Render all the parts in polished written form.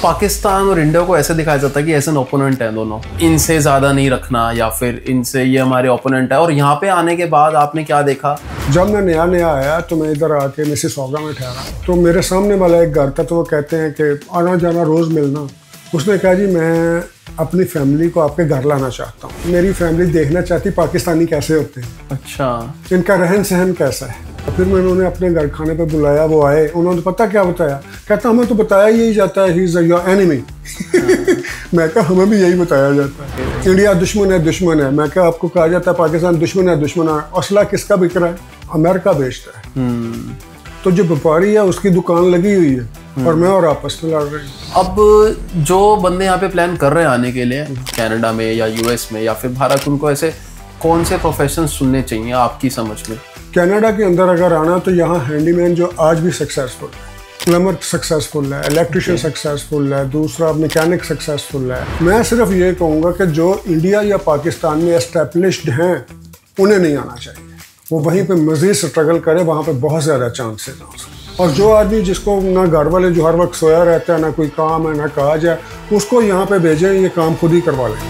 पाकिस्तान और इंडिया को ऐसे दिखाया जाता है कि एज एन ओपोनेंट है दोनों, इनसे ज़्यादा नहीं रखना या फिर इनसे ये हमारे ओपोनेंट है। और यहाँ पे आने के बाद आपने क्या देखा? जब मैं नया नया आया तो मैं इधर आके मिसिसॉगा में ठहरा, तो मेरे सामने वाला एक घर था, तो वो कहते हैं कि आना जाना रोज़ मिलना। उसने कहा जी मैं अपनी फैमिली को आपके घर लाना चाहता हूँ, मेरी फैमिली देखना चाहती पाकिस्तानी कैसे होते हैं, अच्छा इनका रहन सहन कैसा है। तो फिर मैंने उन्हें अपने घर खाने पे बुलाया, वो आए, उन्होंने पता क्या बताया, कहता हमें तो बताया यही जाता है ही इज़ योर एनिमी। मैं कहा हमें भी यही बताया जाता है, इंडिया दुश्मन है दुश्मन है। मैं कहा आपको कहा जाता है पाकिस्तान दुश्मन है दुश्मन है। असला किसका बिक रहा है? अमेरिका बेचता है। तो जो व्यापारी है उसकी दुकान लगी हुई है और मैं और आपस में लड़ रहे हैं। अब जो बंदे यहाँ पे प्लान कर रहे हैं आने के लिए कनाडा में या यूएस में या फिर भारत, उनको ऐसे कौन से प्रोफेशन चुनने चाहिए आपकी समझ में? कनाडा के अंदर अगर आना तो यहाँ हैंडीमैन जो आज भी सक्सेसफुल है, प्लम्बर सक्सेसफुल है, इलेक्ट्रिशियन सक्सेसफुल है, दूसरा मैकेनिक सक्सेसफुल है। मैं सिर्फ ये कहूँगा कि जो इंडिया या पाकिस्तान में एस्टेब्लिश्ड हैं उन्हें नहीं आना चाहिए, वो वहीं पे मज़ीद स्ट्रगल करे, वहाँ पे बहुत ज़्यादा चांसेस हैं। और जो आदमी जिसको ना घर वाले जो हर वक्त सोया रहता है, ना कोई काम है, ना काज है, उसको यहाँ पे भेजें, ये काम खुद ही करवा लें।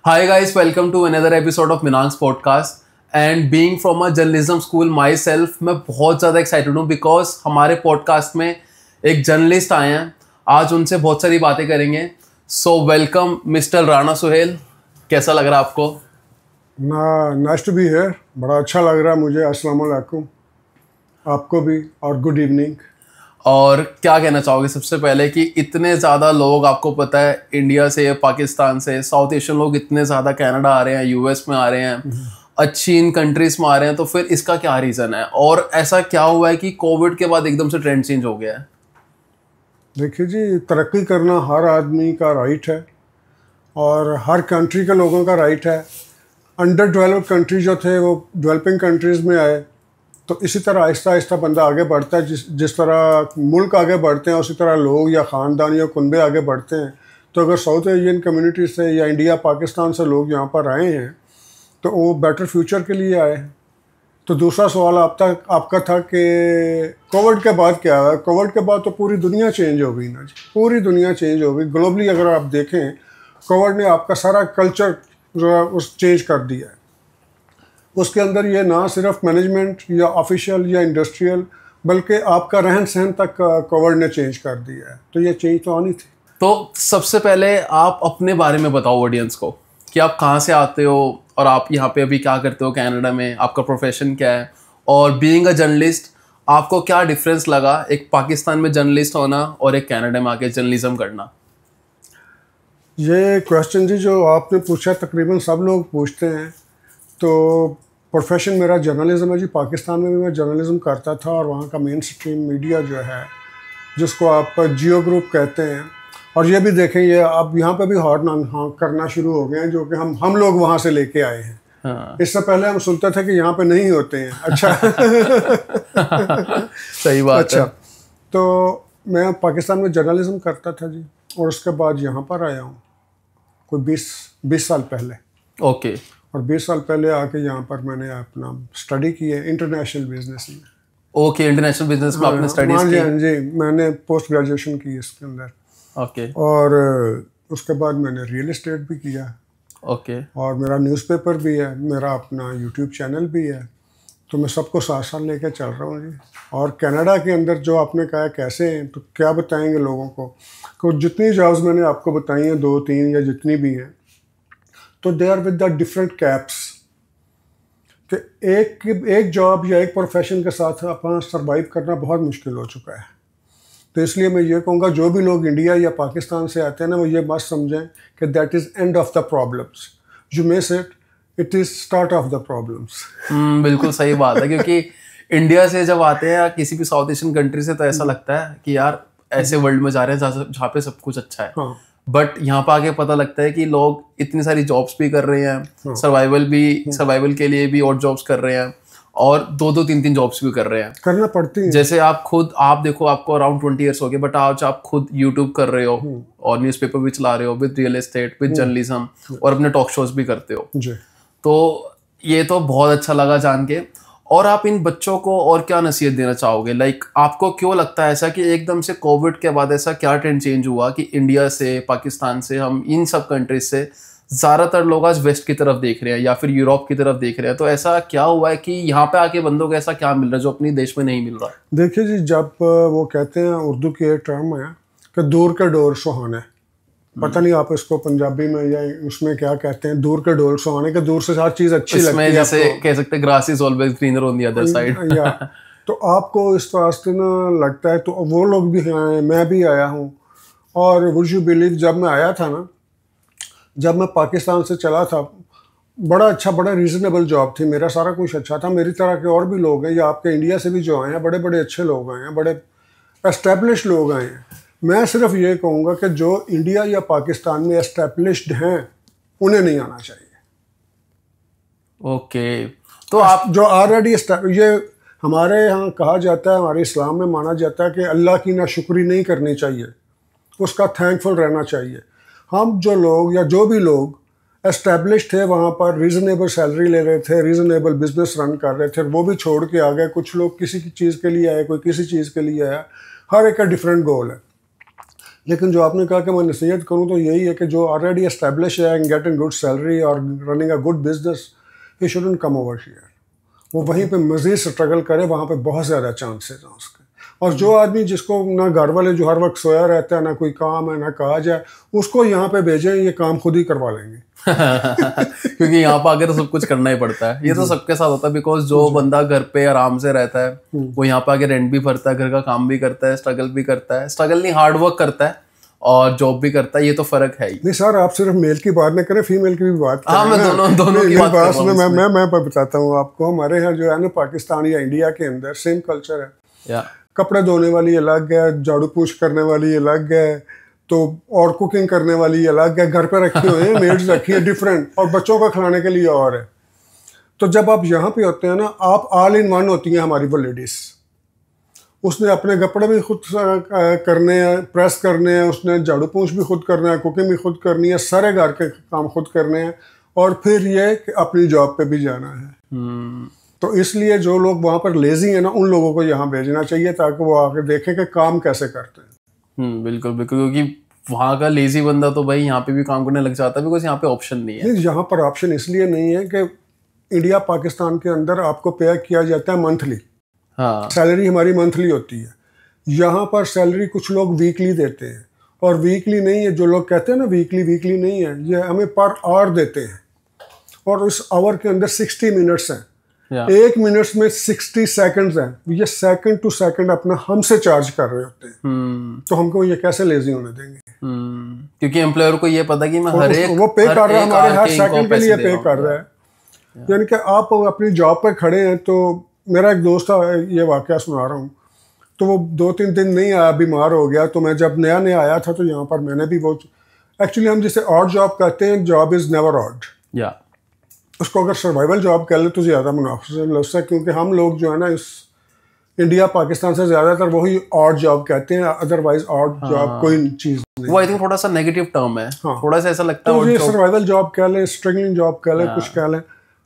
Hi guys, welcome to another episode of Minang's podcast. And being from a journalism school myself, मैं बहुत ज़्यादा एक्साइटेड हूँ बिकॉज हमारे पॉडकास्ट में एक जर्नलिस्ट आए हैं। आज उनसे बहुत सारी बातें करेंगे। So welcome mister Rana Suhail, कैसा लग रहा है आपको? नाइस टू बी हियर, बड़ा अच्छा लग रहा है मुझे। अस्सलाम वालेकुम, आपको भी, और गुड इवनिंग। और क्या कहना चाहोगे सबसे पहले कि इतने ज़्यादा लोग, आपको पता है इंडिया से, पाकिस्तान से, साउथ एशियन लोग इतने ज़्यादा कनाडा आ रहे हैं, यूएस में आ रहे हैं, अच्छी इन कंट्रीज़ में आ रहे हैं, तो फिर इसका क्या रीज़न है? और ऐसा क्या हुआ है कि कोविड के बाद एकदम से ट्रेंड चेंज हो गया है? देखिए जी, तरक्की करना हर आदमी का राइट है और हर कंट्री के लोगों का राइट है। अंडर डेवलप्ड कंट्री जो थे वो डेवलपिंग कंट्रीज़ में आए, तो इसी तरह आहिस्ता आहिस्ता बंदा आगे बढ़ता है। जिस तरह मुल्क आगे बढ़ते हैं उसी तरह लोग या ख़ानदान या कुनबे आगे बढ़ते हैं। तो अगर साउथ एशियन कम्युनिटी से या इंडिया पाकिस्तान से लोग यहाँ पर आए हैं तो वो बेटर फ्यूचर के लिए आए हैं। तो दूसरा सवाल आपका था कि कोविड के बाद क्या हुआ? कोविड के बाद तो पूरी दुनिया चेंज हो गई ना जी, पूरी दुनिया चेंज हो गई। ग्लोबली अगर आप देखें, कोविड ने आपका सारा कल्चर जो है उस चेंज कर दिया है। उसके अंदर ये ना सिर्फ मैनेजमेंट या ऑफिशियल या इंडस्ट्रियल, बल्कि आपका रहन सहन तक कोविड ने चेंज कर दिया है। तो ये चेंज तो आनी थी। तो सबसे पहले आप अपने बारे में बताओ ऑडियंस को कि आप कहाँ से आते हो और आप यहाँ पे अभी क्या करते हो कनाडा में, आपका प्रोफेशन क्या है, और बीइंग अ जर्नलिस्ट आपको क्या डिफरेंस लगा एक पाकिस्तान में जर्नलिस्ट होना और एक कनाडा में आके जर्नलिज्म करना? ये क्वेश्चन जी जो आपने पूछा तकरीबन सब लोग पूछते हैं। तो प्रोफेशन मेरा जर्नलिज्म है जी। पाकिस्तान में भी मैं जर्नलिज्म करता था और वहाँ का मेन स्ट्रीम मीडिया जो है, जिसको आप जियो ग्रुप कहते हैं, और ये भी देखें ये अब यहाँ पे भी हॉर्न हाँ करना शुरू हो गए हैं, जो कि हम लोग वहाँ से लेके आए हैं। हाँ। इससे पहले हम सुनते थे कि यहाँ पे नहीं होते हैं। अच्छा। सही बात अच्छा है। तो मैं पाकिस्तान में जर्नलिज्म करता था जी, और उसके बाद यहाँ पर आया हूँ कोई 20 साल पहले। ओके। और 20 साल पहले आके यहाँ पर मैंने अपना स्टडी की है इंटरनेशनल बिजनेस में। ओके, इंटरनेशल बिजनेस में आपने स्टडीज की? हाँ जी, मैंने पोस्ट ग्रेजुएशन की इसके अंदर। ओके। और उसके बाद मैंने रियल एस्टेट भी किया। ओके। और मेरा न्यूज़पेपर भी है, मेरा अपना यूट्यूब चैनल भी है। तो मैं सबको साथ साथ लेके चल रहा हूँ जी। और कनाडा के अंदर जो आपने कहा कैसे हैं, तो क्या बताएंगे लोगों को जितनी जॉब्स मैंने आपको बताई हैं, 2-3 या जितनी भी हैं, तो they are with the different caps. कि एक जॉब या एक प्रोफेशन के साथ अपना सर्वाइव करना बहुत मुश्किल हो चुका है। तो इसलिए मैं ये कहूँगा जो भी लोग इंडिया या पाकिस्तान से आते हैं ना, वो ये मत समझें कि that is end of the problems. You may say it is start of the problems. बिल्कुल सही बात है, क्योंकि इंडिया से जब आते हैं या किसी भी साउथ एशियन कंट्री से, तो ऐसा लगता है कि यार ऐसे वर्ल्ड में जा रहे हैं जहाँ पे सब कुछ अच्छा है। हाँ। बट यहाँ पे आके पता लगता है कि लोग इतनी सारी जॉब्स भी कर रहे हैं, सर्वाइवल के लिए भी और जॉब्स कर रहे हैं, और 2-3 जॉब्स भी कर रहे हैं, करना पड़ती है। जैसे आप देखो, आपको अराउंड 20 ईयर्स हो गए, बट आज आप खुद यूट्यूब कर रहे हो और न्यूज़पेपर भी चला रहे हो with real estate, with journalism, और अपने टॉक शोज भी करते हो। जी। तो ये तो बहुत अच्छा लगा जान के। और आप इन बच्चों को और क्या नसीहत देना चाहोगे? लाइक आपको क्यों लगता है ऐसा कि एकदम से कोविड के बाद ऐसा क्या ट्रेंड चेंज हुआ कि इंडिया से, पाकिस्तान से, हम इन सब कंट्रीज से ज़्यादातर लोग आज वेस्ट की तरफ देख रहे हैं या फिर यूरोप की तरफ देख रहे हैं? तो ऐसा क्या हुआ है कि यहाँ पे आके बंदों को ऐसा क्या मिल रहा है जो अपने देश में नहीं मिल रहा? देखिए जी, जब वो कहते हैं, उर्दू की एक टर्म है कि दूर के डोर सुहाने, पता नहीं आप इसको पंजाबी में या उसमें क्या कहते हैं, दूर के डोर सुहाने, के दूर से हर चीज़ अच्छी लगती है, जैसे कह सकते हैं grass is always greener on the other side. या तो आपको इस वास्ते ना लगता है, तो वो लोग भी आए, मैं भी आया हूँ। और वुड यू बिलीव, जब मैं आया था ना, जब मैं पाकिस्तान से चला था, बड़ा अच्छा, बड़ा रीज़नेबल जॉब थी, मेरा सारा कुछ अच्छा था। मेरी तरह के और भी लोग हैं, या आपके इंडिया से भी जो आए हैं, बड़े बड़े अच्छे लोग आए हैं, बड़े एस्टेब्लिश लोग आए हैं। मैं सिर्फ ये कहूँगा कि जो इंडिया या पाकिस्तान में एस्टेब्लिश्ड हैं उन्हें नहीं आना चाहिए। ओके, तो आप जो ऑलरेडी, ये हमारे यहाँ कहा जाता है, हमारे इस्लाम में माना जाता है कि अल्लाह की नाशुक्री नहीं करनी चाहिए, उसका थैंकफुल रहना चाहिए। हम जो लोग या जो भी लोग एस्टेब्लिश थे वहाँ पर, रीज़नेबल सैलरी ले रहे थे, रीज़नेबल बिजनेस रन कर रहे थे, वो भी छोड़ के आ गए। कुछ लोग किसी की चीज़ के लिए आए, कोई किसी चीज़ के लिए आया, हर एक का डिफरेंट गोल है। लेकिन जो आपने कहा कि मैं नसीहत करूँ, तो यही है कि जो ऑलरेडी एस्टेब्लिश है एंड गेटिंग गुड सैलरी और running a good business, he shouldn't come over here. वो वहीं पे मज़ीद स्ट्रगल करे, वहाँ पे बहुत ज़्यादा चांसेस हैं उसके। और जो आदमी जिसको ना घर वाले, जो हर वक्त सोया रहता है, ना कोई काम है, ना कहा जाए, उसको यहाँ पे भेजें, ये काम खुद ही करवा लेंगे। क्योंकि यहाँ पर आगे तो सब कुछ करना ही पड़ता है। ये तो सबके साथ होता है, बिकॉज जो बंदा घर पे आराम से रहता है वो यहाँ पे आके रेंट भी भरता है, घर का काम भी करता है, स्ट्रगल भी करता है, स्ट्रगल नहीं हार्ड वर्क करता है और जॉब भी करता है। ये तो फर्क है ही। नहीं सर, आप सिर्फ मेल की बात नहीं करें, फीमेल की भी बात करें। हाँ, मैं दोनों की बात कर रहा हूँ। मैं बताता हूँ आपको, हमारे यहाँ जो है ना, पाकिस्तान या इंडिया के अंदर सेम कल्चर है। कपड़े धोने वाली अलग है, झाड़ू पोछ करने वाली अलग है, तो और कुकिंग करने वाली अलग है, घर पे रखी हुई है, मेड्स रखी है डिफरेंट, और बच्चों को खिलाने के लिए और है। तो जब आप यहाँ पे होते हैं ना, आप ऑल इन वन होती हैं हमारी वो लेडीज़। उसने अपने कपड़े भी खुद करने हैं, प्रेस करने हैं, उसने झाड़ू पोंछ भी खुद करना है, कुकिंग भी खुद करनी है, सारे घर के काम खुद करने हैं, और फिर ये कि अपनी जॉब पे भी जाना है। तो इसलिए जो लोग वहाँ पर लेजी हैं ना, उन लोगों को यहाँ भेजना चाहिए ताकि वो आके देखें कि काम कैसे करते हैं। बिल्कुल बिल्कुल, क्योंकि वहाँ का लेजी बंदा तो भाई यहाँ पे भी काम करने लग जाता है, बिकॉज यहाँ पे ऑप्शन नहीं है। यहाँ पर ऑप्शन इसलिए नहीं है कि इंडिया पाकिस्तान के अंदर आपको पे किया जाता है मंथली। हाँ, सैलरी हमारी मंथली होती है। यहाँ पर सैलरी कुछ लोग वीकली देते हैं, और वीकली नहीं है, जो लोग कहते हैं ना वीकली नहीं है, ये हमें पर आवर देते हैं, और उस आवर के अंदर 60 मिनट्स हैं। एक मिनट में 60 सेकंड्स हैं। ये सेकंड टू सेकंड अपना हमसे चार्ज कर रहे होते हैं। तो हमको ये कैसे लेजी होने देंगे? क्योंकि एम्प्लॉयर को ये पता कि मैं हर एक वो पे कर रहा है, हमारे हर सेकंड के लिए पे कर रहा है। यानी कि आप अपनी जॉब पे खड़े हैं। तो मेरा एक दोस्त था, ये वाकया सुना रहा हूँ, तो वो 2-3 दिन नहीं आया, बीमार हो गया। तो मैं जब नया आया था, तो यहाँ पर मैंने भी वो, एक्चुअली हम जिसे ऑड जॉब कहते हैं, जॉब इज़ नेवर ऑड। उसको अगर सर्वाइवल जॉब कह ले तो ज़्यादा मुनाफा है, क्योंकि हम लोग जो है ना, इस इंडिया पाकिस्तान से ज़्यादातर वही ऑड जॉब कहते हैं, अदरवाइज ऑड जॉब कोई चीज़ नहीं। वो आई थिंक थोड़ा सा नेगेटिव टर्म है। थोड़ा सा ऐसा लगता है, तो ये सर्वाइवल जॉब कह लें, स्ट्रगलिंग जॉब कह लें, कुछ कह लें।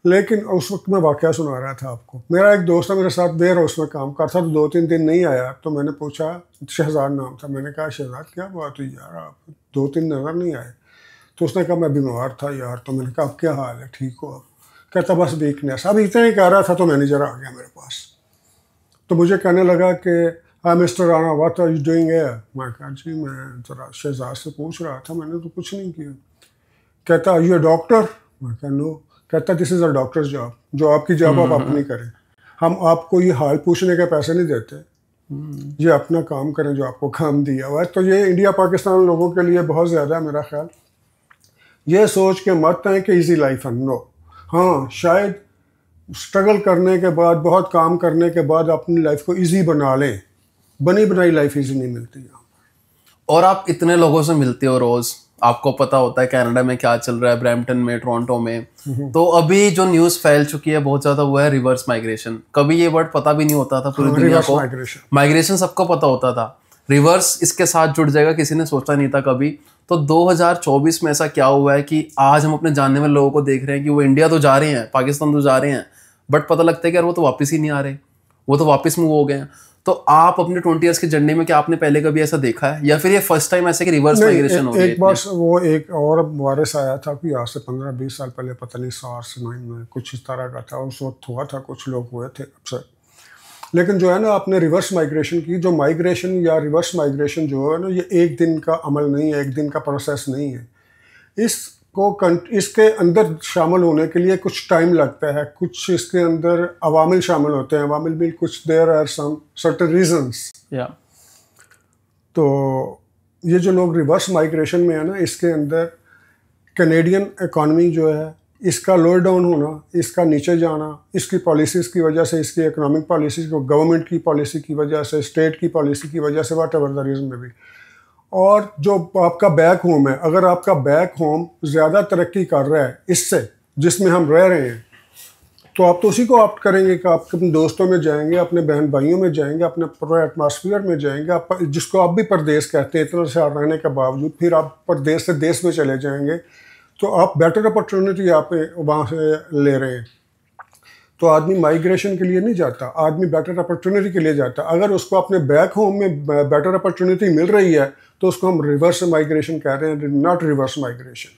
लेकिन उस वक्त मैं वाकया सुना रहा था आपको। मेरा एक दोस्त है, मेरे साथ वेयर हाउस में काम करता, तो 2-3 दिन नहीं आया। तो मैंने पूछा, शहजाद नाम था, मैंने कहा शहजाद क्या बात हुई यार, आप 2-3 नज़र नहीं आए? तो उसने कहा मैं बीमार था यार। तो मैंने कहा अब क्या हाल है, ठीक हो? कहता बस वीकनेस। अब इतना ही कह रहा था तो मैनेजर आ गया मेरे पास। तो मुझे कहने लगा कि हाँ mister Rana, what are you doing here? मैं कहा जी मैं ज़रा शहजाद से पूछ रहा था, मैंने तो कुछ नहीं किया। कहता आर यू अ डॉक्टर? मैं कहा नो। कहता this is a doctor's job, जो आपकी जॉब आप अपनी करें, हम आपको ये हाल पूछने के पैसे नहीं देते, ये अपना काम करें जो आपको काम दिया हुआ है। तो ये इंडिया पाकिस्तान लोगों के लिए बहुत ज़्यादा है मेरा ख्याल। ये सोच के मत आए कि ईजी लाइफ है, नो। हाँ, शायद स्ट्रगल करने के बाद, बहुत काम करने के बाद अपनी लाइफ को इजी बना लें। बनी बनाई लाइफ इजी नहीं मिलती यहाँ पर। और आप इतने लोगों से मिलते हो रोज़, आपको पता होता है कनाडा में क्या चल रहा है, ब्रैम्पटन में, टोरंटो में। तो अभी जो न्यूज़ फैल चुकी है बहुत ज़्यादा, वो है रिवर्स माइग्रेशन। कभी ये वर्ड पता भी नहीं होता था पूरी दुनिया को। माइग्रेशन सबको पता होता था, रिवर्स इसके साथ जुड़ जाएगा किसी ने सोचा नहीं था कभी। तो 2024 में ऐसा क्या हुआ है कि आज हम अपने जानने वाले लोगों को देख रहे हैं कि वो इंडिया तो जा रहे हैं, पाकिस्तान तो जा रहे हैं, बट पता लगता है कि यार वो तो वापस ही नहीं आ रहे, वो तो वापस मूव हो गए हैं। तो आप अपने 20 ईयर्स की जर्नी में क्या आपने पहले कभी ऐसा देखा है, या फिर ये फर्स्ट टाइम ऐसे कि रिवर्स माइग्रेशन हो गया? एक बार वो एक और वायरस आया था कि आज से 15-20 साल पहले, पता नहीं SARS 9 में कुछ इस तरह का था, उस वक्त हुआ था, कुछ लोग हुए थे अक्सर। लेकिन जो है ना, आपने रिवर्स माइग्रेशन की, जो माइग्रेशन या रिवर्स माइग्रेशन जो है ना, ये एक दिन का अमल नहीं है, एक दिन का प्रोसेस नहीं है। इसके अंदर शामिल होने के लिए कुछ टाइम लगता है, कुछ इसके अंदर अवामिल शामिल होते हैं। अवामिल भी कुछ, there are some certain reasons. तो ये जो लोग रिवर्स माइग्रेशन में है ना, इसके अंदर कैनेडियन इकॉनमी जो है, इसका लोअर डाउन होना, इसका नीचे जाना, इसकी पॉलिसीज़ की वजह से, इसकी इकोनॉमिक पॉलिसीज़ को, गवर्नमेंट की पॉलिसी की वजह से, स्टेट की पॉलिसी की वजह से, वाट एवर द रीज़न में भी। और जो आपका बैक होम है, अगर आपका बैक होम ज़्यादा तरक्की कर रहा है इससे जिसमें हम रह रहे हैं, तो आप तो उसी को ऑप्ट करेंगे कि आप अपने दोस्तों में जाएंगे, अपने बहन भाइयों में जाएंगे, अपने पूरे एटमॉस्फेयर में जाएंगे, आप जिसको आप भी परदेश कहते हैं, इतना साल रहने के बावजूद फिर आप परदेश से देश में चले जाएंगे, तो आप बेटर अपॉर्चुनिटी आप वहाँ से ले रहे हैं। तो आदमी माइग्रेशन के लिए नहीं जाता, आदमी बेटर अपॉर्चुनिटी के लिए जाता। अगर उसको अपने बैक होम में बेटर अपॉर्चुनिटी मिल रही है तो उसको हम रिवर्स माइग्रेशन कह रहे हैं, नॉट रिवर्स माइग्रेशन।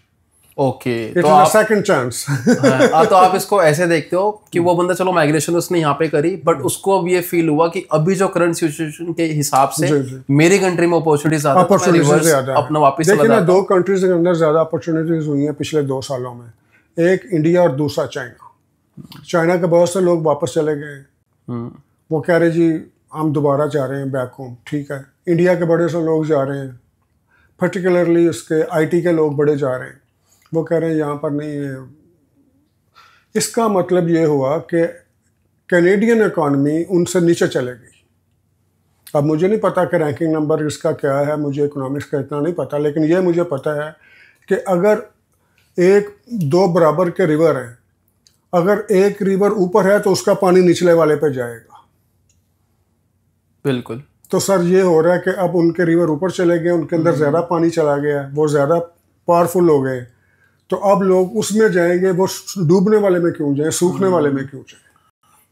ओके, तो आप सेकंड चांस। तो आप इसको ऐसे देखते हो कि वो बंदा, चलो माइग्रेशन उसने यहाँ पे करी, बट उसको अब ये फील हुआ कि अभी जो करंट सिचुएशन के हिसाब से मेरी कंट्री में अपॉर्चुनिटीज ज्यादा, अपना वापस देखिए ना, 2 कंट्रीज के अंदर ज्यादा अपॉर्चुनिटीज हुई हैं पिछले 2 सालों में, एक इंडिया और दूसरा चाइना। चाइना के बहुत से लोग वापस चले गए, वो कह रहे जी हम दोबारा जा रहे हैं बैक होम, ठीक है। इंडिया के बड़े से लोग जा रहे हैं, पर्टिकुलरली उसके IT के लोग बड़े जा रहे हैं, वो कह रहे हैं यहाँ पर नहीं है। इसका मतलब ये हुआ कि कैनेडियन इकॉनमी उनसे नीचे चले गई। अब मुझे नहीं पता कि रैंकिंग नंबर इसका क्या है, मुझे इकोनॉमिक्स का इतना नहीं पता, लेकिन ये मुझे पता है कि अगर 1-2 बराबर के रिवर हैं, अगर एक रिवर ऊपर है तो उसका पानी निचले वाले पे जाएगा। बिल्कुल। तो सर ये हो रहा है कि अब उनके रिवर ऊपर चले गए, उनके अंदर ज़्यादा पानी चला गया, वो ज़्यादा पावरफुल हो गए, तो अब लोग उसमें जाएंगे, वो डूबने वाले में क्यों जाए, सूखने वाले में क्यों जाए।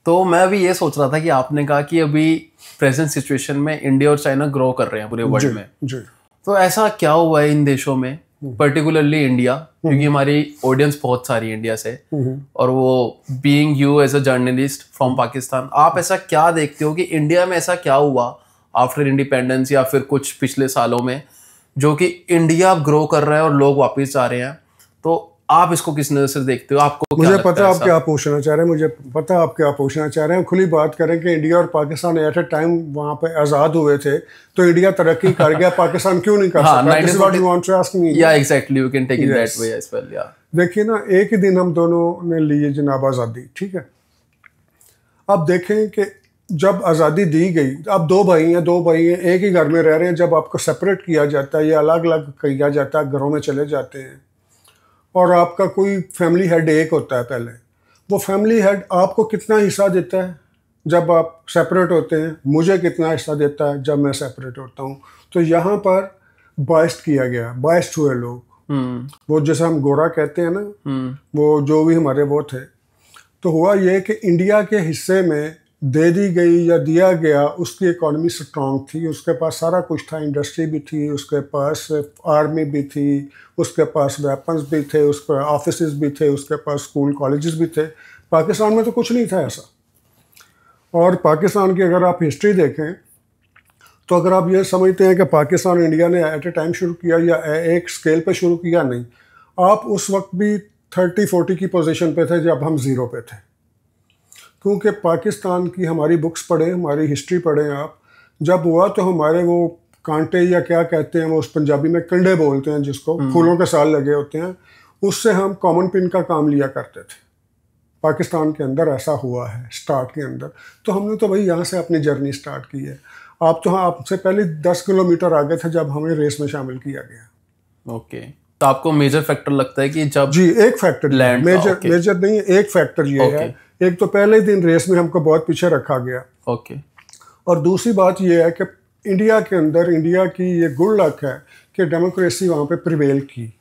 तो मैं भी ये सोच रहा था कि आपने कहा कि अभी प्रेजेंट सिचुएशन में इंडिया और चाइना ग्रो कर रहे हैं पूरे वर्ल्ड में, जी। तो ऐसा क्या हुआ है इन देशों में, पर्टिकुलरली इंडिया, क्योंकि हमारी ऑडियंस बहुत सारी है इंडिया से, और वो being you as a journalist from Pakistan, आप ऐसा क्या देखते हो कि इंडिया में ऐसा क्या हुआ आफ्टर इंडिपेंडेंस या फिर कुछ पिछले सालों में जो कि इंडिया ग्रो कर रहा है और लोग वापस आ रहे हैं? तो आप इसको किस नजर से देखते हो? आपको मुझे पता आप क्या पूछना चाह रहे हैं, मुझे पता आप क्या पूछना चाह रहे हैं। खुली बात करें कि इंडिया और पाकिस्तान एट ए टाइम वहाँ पे आज़ाद हुए थे, तो इंडिया तरक्की कर गया, पाकिस्तान क्यों नहीं कर सकता? This is what you want to ask me? Yeah, exactly. You can take it that way as well. Yeah. देखिए ना, एक ही दिन हम दोनों ने ली जनाब आज़ादी, ठीक है। अब देखें कि जब आज़ादी दी गई, अब 2 भाई हैं, एक ही घर में रह रहे हैं, जब आपको सेपरेट किया जाता है या अलग अलग किया जाता है, घरों में चले जाते हैं, और आपका कोई फैमिली हेड एक होता है पहले, वो फैमिली हेड आपको कितना हिस्सा देता है जब आप सेपरेट होते हैं, मुझे कितना हिस्सा देता है जब मैं सेपरेट होता हूँ। तो यहाँ पर बाइस्ट किया गया, बाइस्ट हुए लोग, वो जैसे हम गोरा कहते हैं ना, वो जो भी हमारे वो थे। तो हुआ ये कि इंडिया के हिस्से में दे दी गई या दिया गया, उसकी इकॉनमी स्ट्रांग थी, उसके पास सारा कुछ था, इंडस्ट्री भी थी, उसके पास आर्मी भी थी, उसके पास वेपन्स भी थे, उसके ऑफिसेज भी थे, उसके पास स्कूल कॉलेजेस भी थे। पाकिस्तान में तो कुछ नहीं था ऐसा। और पाकिस्तान की अगर आप हिस्ट्री देखें तो अगर आप ये समझते हैं कि पाकिस्तान और इंडिया ने एट ए टाइम शुरू किया या एक स्केल पे शुरू किया, नहीं, आप उस वक्त भी 30-40 की पोजीशन पे थे जब हम 0 पे थे। क्योंकि पाकिस्तान की हमारी बुक्स पढ़ें, हमारी हिस्ट्री पढ़ें आप, जब हुआ तो हमारे वो कांटे या क्या कहते हैं, वो उस पंजाबी में कंडे बोलते हैं जिसको, फूलों के साल लगे होते हैं, उससे हम कॉमन पिन का काम लिया करते थे। पाकिस्तान के अंदर ऐसा हुआ है स्टार्ट के अंदर। तो हमने तो भाई यहाँ से अपनी जर्नी स्टार्ट की है। आप तो आपसे पहले 10 किलोमीटर आगे थे जब हमें रेस में शामिल किया गया। ओके, तो आपको मेजर फैक्टर लगता है कि जब जी, एक फैक्टर मेजर नहीं है, एक फैक्टर ये है, एक तो पहले ही दिन रेस में हमको बहुत पीछे रखा गया। ओके। और दूसरी बात ये है कि इंडिया के अंदर, इंडिया की ये गुड लक है कि डेमोक्रेसी वहाँ पे प्रिवेल की,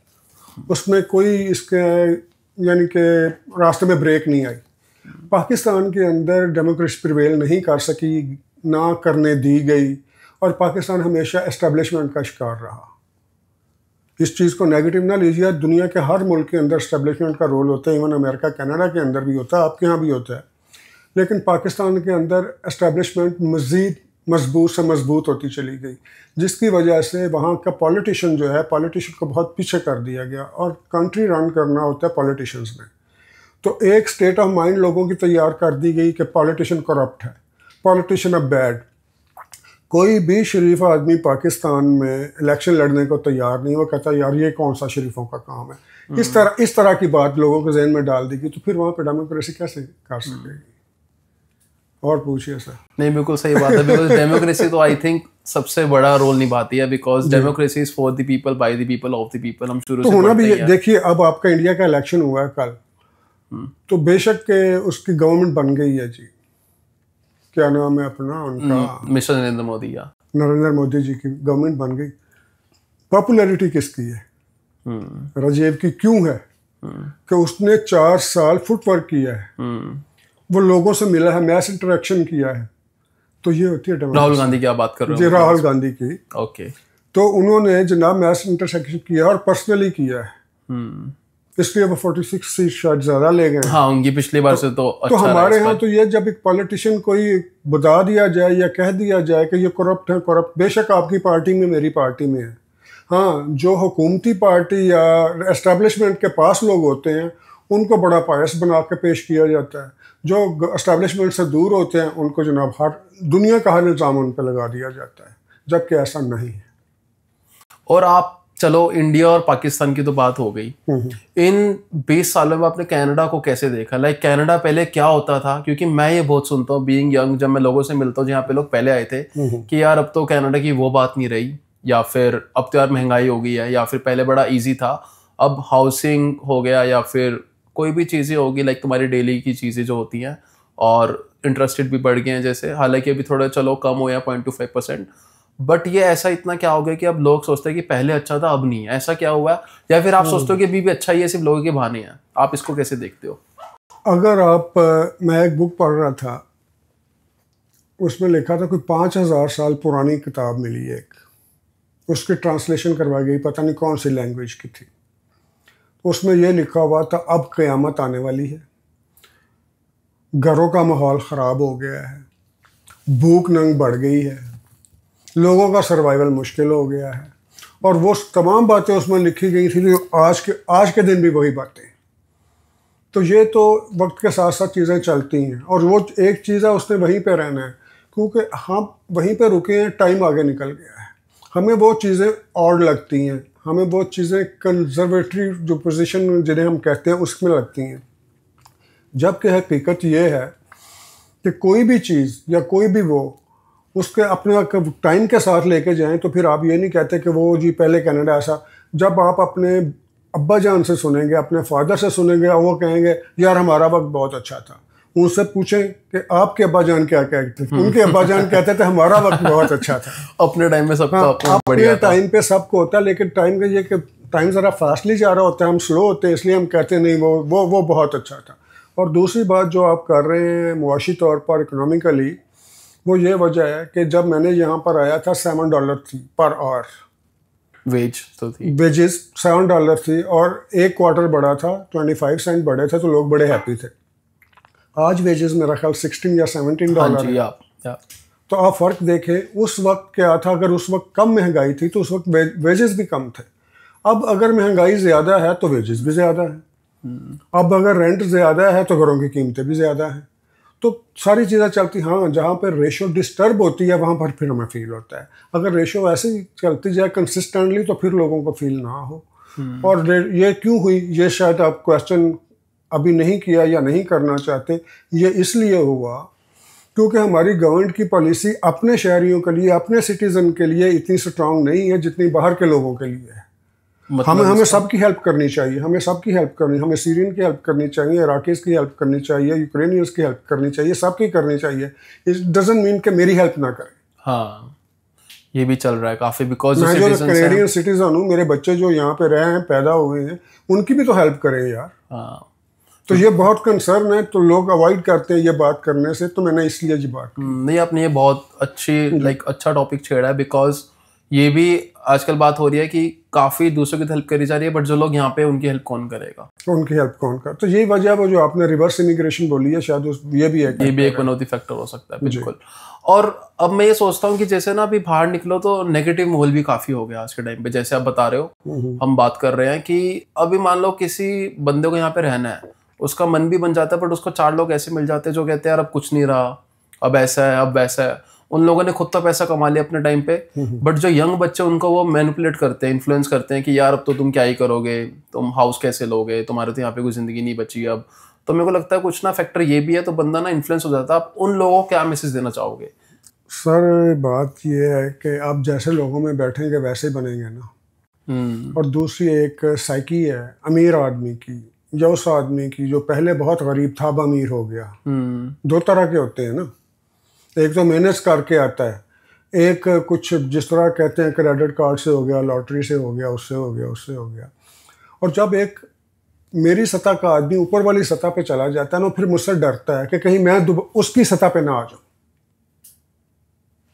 उसमें कोई इसके यानी कि रास्ते में ब्रेक नहीं आई। पाकिस्तान के अंदर डेमोक्रेसी प्रिवेल नहीं कर सकी, ना करने दी गई, और पाकिस्तान हमेशा एस्टेब्लिशमेंट का शिकार रहा। इस चीज़ को नेगेटिव ना लीजिए, दुनिया के हर मुल्क के अंदर एस्टेब्लिशमेंट का रोल होता है, इवन अमेरिका कनाडा के अंदर भी होता है, आपके यहाँ भी होता है। लेकिन पाकिस्तान के अंदर एस्टेब्लिशमेंट मज़ीद मजबूत से मजबूत होती चली गई, जिसकी वजह से वहाँ का पॉलिटिशियन जो है, पॉलिटिशियन को बहुत पीछे कर दिया गया, और कंट्री रन करना होता है पॉलिटिशियंस ने। तो एक स्टेट ऑफ माइंड लोगों की तैयार कर दी गई कि पॉलिटिशियन करप्ट है, पॉलिटिशियन अब बैड। कोई भी शरीफ आदमी पाकिस्तान में इलेक्शन लड़ने को तैयार नहीं, वो कहता है यार ये कौन सा शरीफों का काम है। इस तरह की बात लोगों के जहन में डाल दी गई, तो फिर वहाँ पे डेमोक्रेसी कैसे कर सकेगी? और पूछिए सर। नहीं, बिल्कुल सही बात है, बिकॉज डेमोक्रेसी तो आई थिंक सबसे बड़ा रोल निभाती है, because democracy is for the people, by the people, of the people. हम शुरू तो से होना भी देखिए, अब आपका इंडिया का इलेक्शन हुआ है कल, तो बेशक के उसकी गवर्नमेंट बन गई है जी, क्या नाम है अपना उनका, मिस्टर नरेंद्र मोदी। या नरेंद्र मोदी जी की गवर्नमेंट बन गई। पॉपुलैरिटी किसकी है? राजीव की। क्यों है? कि उसने 4 साल फुटवर्क किया है, वो लोगों से मिला है, मैस इंटरेक्शन किया है। तो ये होती है डेमोक्रेसी। राहुल गांधी की आप बात कर रहे हो? जी, राहुल गांधी की। ओके। तो उन्होंने जनाब मैस इंटरसेक्शन किया और पर्सनली किया है, इसलिए वो 46 सीट शायद ज्यादा ले गए। हाँ, उनकी पिछली बार से तो अच्छा। तो हमारे यहाँ तो ये जब एक पॉलिटिशियन कोई बता दिया जाए या कह दिया जाए कि ये करप्ट है, करप्ट, बेशक आपकी पार्टी में, मेरी पार्टी में है, हाँ, जो हुकूमती पार्टी या एस्टेब्लिशमेंट के पास लोग होते हैं उनको बड़ा पायस बना के पेश किया जाता है, जो एस्टेब्लिशमेंट से दूर होते हैं उनको जनाब हर दुनिया का हर इल्ज़ाम उन पर लगा दिया जाता है, जबकि ऐसा नहीं है। और आप चलो इंडिया और पाकिस्तान की तो बात हो गई, इन 20 सालों में आपने कनाडा को कैसे देखा? लाइक कनाडा पहले क्या होता था? क्योंकि मैं ये बहुत सुनता हूँ बीइंग यंग, जब मैं लोगों से मिलता हूँ जहाँ पे लोग पहले आए थे, कि यार अब तो कनाडा की वो बात नहीं रही, या फिर अब तो यार महंगाई हो गई है, या फिर पहले बड़ा ईजी था, अब हाउसिंग हो गया, या फिर कोई भी चीज़ें होगी लाइक तुम्हारी डेली की चीज़ें जो होती हैं, और इंटरेस्ट रेट भी बढ़ गए हैं जैसे, हालांकि अभी थोड़ा चलो कम हो गया 0.25%, बट ये ऐसा इतना क्या हो गया कि अब लोग सोचते हैं कि पहले अच्छा था अब नहीं है? ऐसा क्या हुआ? या फिर आप सोचते हो कि अभी भी अच्छा ही है, सिर्फ लोगों के बहाने हैं? आप इसको कैसे देखते हो? अगर आप मैं एक बुक पढ़ रहा था, उसमें लिखा था कोई 5000 साल पुरानी किताब मिली एक, उसकी ट्रांसलेशन करवाई गई, पता नहीं कौन सी लैंग्वेज की थी। उसमें यह लिखा हुआ था अब क़यामत आने वाली है, घरों का माहौल ख़राब हो गया है, भूख नंग बढ़ गई है, लोगों का सर्वाइवल मुश्किल हो गया है, और वो तमाम बातें उसमें लिखी गई थी जो आज के दिन भी वही बातें। तो ये तो वक्त के साथ साथ चीज़ें चलती हैं, और वो एक चीज़ है उसने वहीं पे रहना है, क्योंकि हम वहीं पे रुके हैं, टाइम आगे निकल गया है, हमें वो चीज़ें ऑड लगती हैं, हमें वो चीज़ें कंजर्वेटरी जो पोजीशन जिन्हें हम कहते हैं उसमें लगती हैं, जबकि हकीकत ये है कि कोई भी चीज़ या कोई भी वो उसके अपने टाइम के साथ लेके जाएं, तो फिर आप ये नहीं कहते कि वो जी पहले कनाडा ऐसा। जब आप अपने अब्बा जान से सुनेंगे, अपने फादर से सुनेंगे, और वो कहेंगे यार हमारा वक्त बहुत अच्छा था, उनसे पूछें कि आपके अब्बा जान क्या कहते थे, उनके अब्बा जान कहते थे हमारा वक्त बहुत अच्छा था। अपने टाइम में सबको अपने टाइम पे सबको होता है, लेकिन टाइम का ये कि टाइम ज़रा फास्टली जा रहा होता है, हम स्लो होते हैं, इसलिए हम कहते नहीं वो बहुत अच्छा था। और दूसरी बात जो आप कर रहे हैं मुआशी तौर पर, इकोनॉमिकली, वो ये वजह है कि जब मैंने यहाँ पर आया था $7 थी पर आवर वेज, तो थी वेजेस $7 थी, और एक क्वार्टर बढ़ा था, 25 सेंट बढ़े थे, तो लोग बड़े हैप्पी थे। आज वेजेस मेरा ख्याल $16 या $17 है। तो आप फ़र्क देखें, उस वक्त क्या था, अगर उस वक्त कम महंगाई थी तो उस वक्त वेजेस भी कम थे। अब अगर महंगाई ज़्यादा है तो वेजेस भी ज़्यादा है, अब अगर रेंट ज़्यादा है तो घरों की कीमतें भी ज़्यादा हैं, तो सारी चीज़ें चलती। हाँ, जहाँ पर रेशो डिस्टर्ब होती है वहाँ पर फिर हमें फील होता है। अगर रेशो ऐसे ही चलती जाए कंसिस्टेंटली तो फिर लोगों को फील ना हो। और ये क्यों हुई, ये शायद आप क्वेश्चन अभी नहीं किया या नहीं करना चाहते। ये इसलिए हुआ क्योंकि हमारी गवर्नमेंट की पॉलिसी अपने शहरियों के लिए, अपने सिटीज़न के लिए इतनी स्ट्रांग नहीं है जितनी बाहर के लोगों के लिए है। हमें सबकी हेल्प करनी चाहिए, हमें सीरियन की हेल्प करनी चाहिए, इराकीज़ की हेल्प करनी चाहिए, यूक्रेनियंस की हेल्प करनी चाहिए, सबकी करनी चाहिए। इट डजंट मीन कि मेरी हेल्प ना करें। हाँ, ये भी चल रहा है काफ़ी, बिकॉज मैं जो कैनेडियन सिटीजन हूँ, मेरे बच्चे जो यहाँ पे रहे हैं, पैदा हुए हैं, उनकी भी तो हेल्प करें यार। हाँ, तो ये बहुत कंसर्न है, तो लोग अवॉइड करते हैं ये बात करने से, तो मैंने इसलिए ये बात की। नहीं, आपने ये बहुत अच्छी अच्छा टॉपिक छेड़ा है, बिकॉज ये भी आजकल बात हो रही है कि काफी दूसरों की हेल्प करी जा रही है, बट जो लोग यहाँ पे उनकी हेल्प कौन करेगा, उनकी हेल्प कौन कर। तो यही वजह वो जो आपने रिवर्स इमिग्रेशन बोली है, शायद ये भी एक बनौती फैक्टर हो सकता है। बिल्कुल। और अब मैं ये सोचता हूँ कि जैसे ना अभी बाहर निकलो तो नेगेटिव माहौल भी काफी हो गया आज के टाइम पे, जैसे आप बता रहे हो, हम बात कर रहे हैं कि अभी मान लो किसी बंदे को यहाँ पे रहना है, उसका मन भी बन जाता है, बट उसको 4 लोग ऐसे मिल जाते हैं जो कहते हैं यार अब कुछ नहीं रहा, अब ऐसा है, अब वैसा है। उन लोगों ने खुद तो पैसा कमा लिया अपने टाइम पे, बट जो यंग बच्चे उनको वो मैनिपुलेट करते हैं, इन्फ्लुएंस करते हैं कि यार अब तो तुम क्या ही करोगे, तुम हाउस कैसे लोगे, तुम्हारे तो यहाँ पे कोई जिंदगी नहीं बची अब। तो मेरे को लगता है कुछ ना फैक्टर ये भी है, तो बंदा ना इन्फ्लुएंस हो जाता है। आप उन लोगों को क्या मैसेज देना चाहोगे? सर बात ये है कि आप जैसे लोगों में बैठेंगे वैसे ही बनेंगे ना। और दूसरी एक साइकी है अमीर आदमी की या उस आदमी की जो पहले बहुत गरीब था अब अमीर हो गया। 2 तरह के होते हैं ना, एक तो मेहनत करके आता है, एक कुछ जिस तरह कहते हैं क्रेडिट कार्ड से हो गया, लॉटरी से हो गया, उससे हो गया, उससे हो गया। और जब एक मेरी सतह का आदमी ऊपर वाली सतह पे चला जाता है ना, फिर मुझसे डरता है कि कहीं मैं उसकी सतह पे ना आ जाऊं,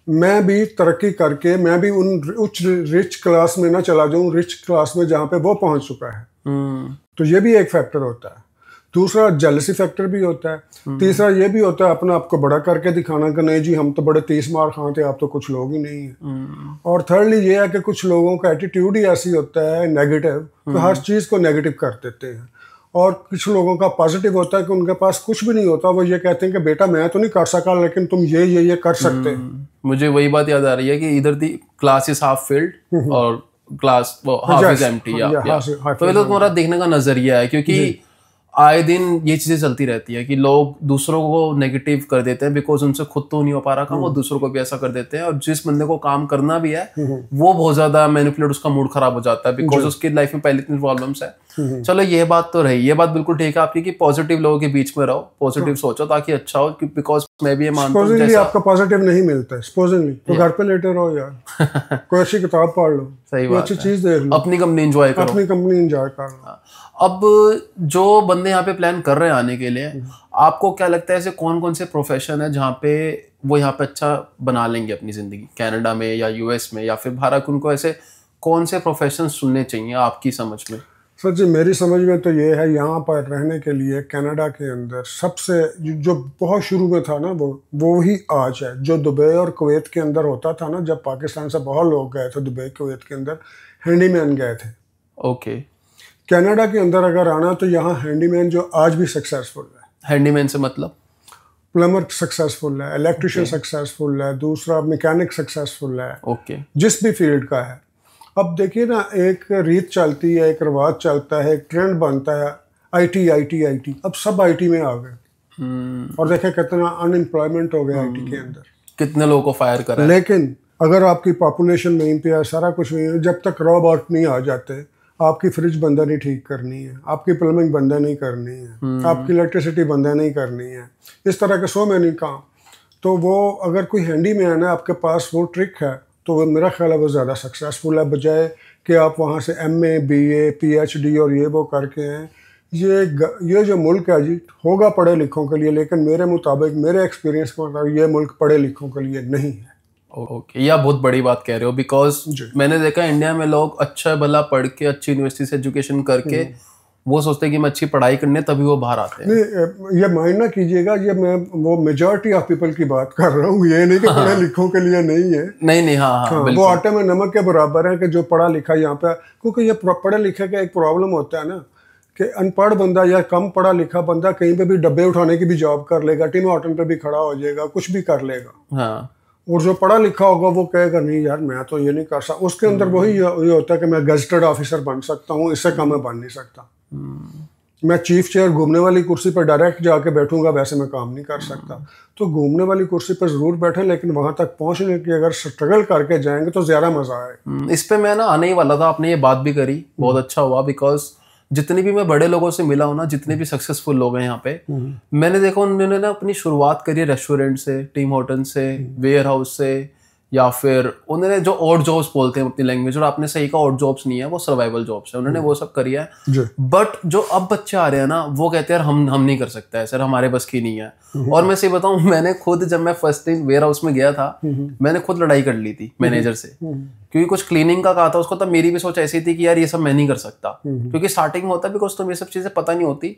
मैं भी तरक्की करके मैं भी उन उच्च रिच क्लास में ना चला जाऊं, रिच क्लास में जहां पे वो पहुंच चुका है। तो ये भी एक फैक्टर होता है। दूसरा जेलसी फैक्टर भी होता है। तीसरा ये भी होता है अपना आपको बड़ा करके दिखाना कि नहीं जी हम तो बड़े 30 मार खां थे, आप तो कुछ लोग ही नहीं है। और थर्डली ये है कि कुछ लोगों का एटीट्यूड ही ऐसी होता है नेगेटिव, तो हर चीज़ को नेगेटिव कर देते हैं। और कुछ लोगों का पॉजिटिव होता है कि उनके पास कुछ भी नहीं होता, वो ये कहते हैं कि बेटा मैं तो नहीं कर सका लेकिन तुम ये कर सकते। मुझे वही बात याद आ रही है कि इधर दी क्लास इज हाफ फिल्ड और क्लास हाफ इज एम्प्टी। तो ये तो तुम्हारा देखने का नजरिया है, क्योंकि आए दिन ये चीजें चलती रहती है कि लोग दूसरों को नेगेटिव कर देते हैं बिकॉज उनसे खुद तो नहीं हो पा रहा काम, वो दूसरों को भी ऐसा कर देते हैं। और जिस बंदे को काम करना भी है वो बहुत ज्यादा मैनिपुलेट, उसका मूड खराब हो जाता है बिकॉज उसकी लाइफ में पहले इतनी प्रॉब्लम्स है। चलो ये बात तो रही, ये बात बिल्कुल ठीक है आपकी कि पॉजिटिव लोगों के बीच में रहो, पॉजिटिव सोचो ताकि अच्छा हो। बिकॉज मैं भी ये मानता हूँ जैसा आपका पॉजिटिव नहीं मिलता है सपोजिंगली तो घर पे लेटे रहो यार, कोई अच्छी किताब पढ़ लो, सही बात, अच्छी चीज देख लो, अपनी कंपनी एंजॉय करो, अपनी कंपनी एंजॉय कर लो। अब जो बंदे यहाँ पे प्लान कर रहे हैं आने के लिए, आपको क्या लगता है ऐसे कौन कौन से प्रोफेशन है जहाँ पे वो यहाँ पे अच्छा बना लेंगे अपनी जिंदगी, कनाडा में या यूएस में या फिर भारत? उनको ऐसे कौन से प्रोफेशन चुनने चाहिए आपकी समझ में? सर जी मेरी समझ में तो ये है यहाँ पर रहने के लिए कनाडा के अंदर सबसे जो बहुत शुरू में था ना वो ही आज है। जो दुबई और कुवैत के अंदर होता था ना, जब पाकिस्तान से बहुत लोग गए थे दुबई कुवैत के अंदर, हैंडीमैन गए थे। ओके। कनाडा के अंदर अगर आना तो यहाँ हैंडीमैन जो आज भी सक्सेसफुल है। हैंडीमैन से मतलब प्लम्बर सक्सेसफुल है, इलेक्ट्रिशियन सक्सेसफुल है, दूसरा मैकेनिक सक्सेसफुल है। ओके। जिस भी फील्ड का है। अब देखिए ना, एक रीत चलती है, एक रिवाज चलता है, एक ट्रेंड बनता है, आईटी आईटी आईटी, अब सब आईटी में आ गए। और देखें कितना अनएम्प्लॉयमेंट हो गया आईटी के अंदर, कितने लोगों को फायर करा। लेकिन अगर आपकी पॉपुलेशन वहीं पे है, सारा कुछ वहीं है, जब तक रोबोट नहीं आ जाते, आपकी फ्रिज बंदा नहीं ठीक करनी है, आपकी प्लम्बिंग बंदा नहीं करनी है, आपकी इलेक्ट्रिसिटी बंदा नहीं करनी है, इस तरह के सो मैनी काम। तो वो अगर कोई हैंडीमैन है आपके पास, वो ट्रिक है, तो वो मेरा ख्याल है वो ज़्यादा सक्सेसफुल है, बजाय कि आप वहाँ से MA BA PhD और ये वो करके हैं। ये जो मुल्क है जी होगा पढ़े लिखों के लिए, लेकिन मेरे मुताबिक, मेरे एक्सपीरियंस के मुताबिक ये मुल्क पढ़े लिखों के लिए नहीं है। ओके, यह बहुत बड़ी बात कह रहे हो, बिकॉज मैंने देखा इंडिया में लोग अच्छा भला पढ़ के अच्छी यूनिवर्सिटी से एजुकेशन करके वो सोचते हैं कि मैं अच्छी पढ़ाई करने तभी वो बाहर आते हैं। नहीं, ये माइंड ना कीजिएगा, ये मैं वो मेजॉरिटी ऑफ पीपल की बात कर रहा हूँ, ये नहीं कि पढ़े लिखों के लिए नहीं है। नहीं हाँ, वो आटे में नमक के बराबर है कि जो पढ़ा लिखा यहाँ पे, क्योंकि ये पढ़े लिखे का एक प्रॉब्लम होता है ना कि अनपढ़ बंदा या कम पढ़ा लिखा बंदा कहीं पे भी डब्बे उठाने की भी जॉब कर लेगा, टिम हॉटन पे भी खड़ा हो जाएगा, कुछ भी कर लेगा। हाँ। और जो पढ़ा लिखा होगा वो कहेगा नहीं यार मैं तो ये नहीं कर सकता। उसके अंदर वही ये होता है कि मैं गजटेड ऑफिसर बन सकता हूँ, इससे कम मैं बन नहीं सकता। मैं चीफ चेयर घूमने वाली कुर्सी पर डायरेक्ट जाके बैठूंगा, वैसे मैं काम नहीं कर सकता। तो घूमने वाली कुर्सी पर जरूर बैठे, लेकिन वहां तक पहुंचने की अगर स्ट्रगल करके जाएंगे तो ज्यादा मजा आएगा। इस पे मैं ना आने ही वाला था, आपने ये बात भी करी, बहुत अच्छा हुआ। बिकॉज जितने भी मैं बड़े लोगों से मिला हूं ना, जितने भी सक्सेसफुल लोग हैं यहाँ पे, मैंने देखा उन्होंने ना अपनी शुरुआत करी रेस्टोरेंट से, टिम हॉटन से, वेयर हाउस से, या फिर उन्होंने जो ऑड जॉब्स बोलते हैं अपनी लैंग्वेज, और आपने सही कहा ऑड जॉब्स नहीं है, वो सर्वाइवल जॉब्स है, उन्होंने वो सब करी है। बट जो अब बच्चे आ रहे हैं ना, वो कहते हैं यार हम नहीं कर सकते सर, हमारे बस की नहीं है। और मैं सही बताऊं, मैंने खुद जब मैं फर्स्ट दिन वेयर हाउस में गया था, मैंने खुद लड़ाई कर ली थी मैनेजर से, क्योंकि कुछ क्लीनिंग का कहा था उसको। तब मेरी भी सोच ऐसी थी कि यार ये सब मैं नहीं कर सकता, क्योंकि स्टार्टिंग में होता है, बिकॉज तुम्हें ये सब चीजें पता नहीं होती।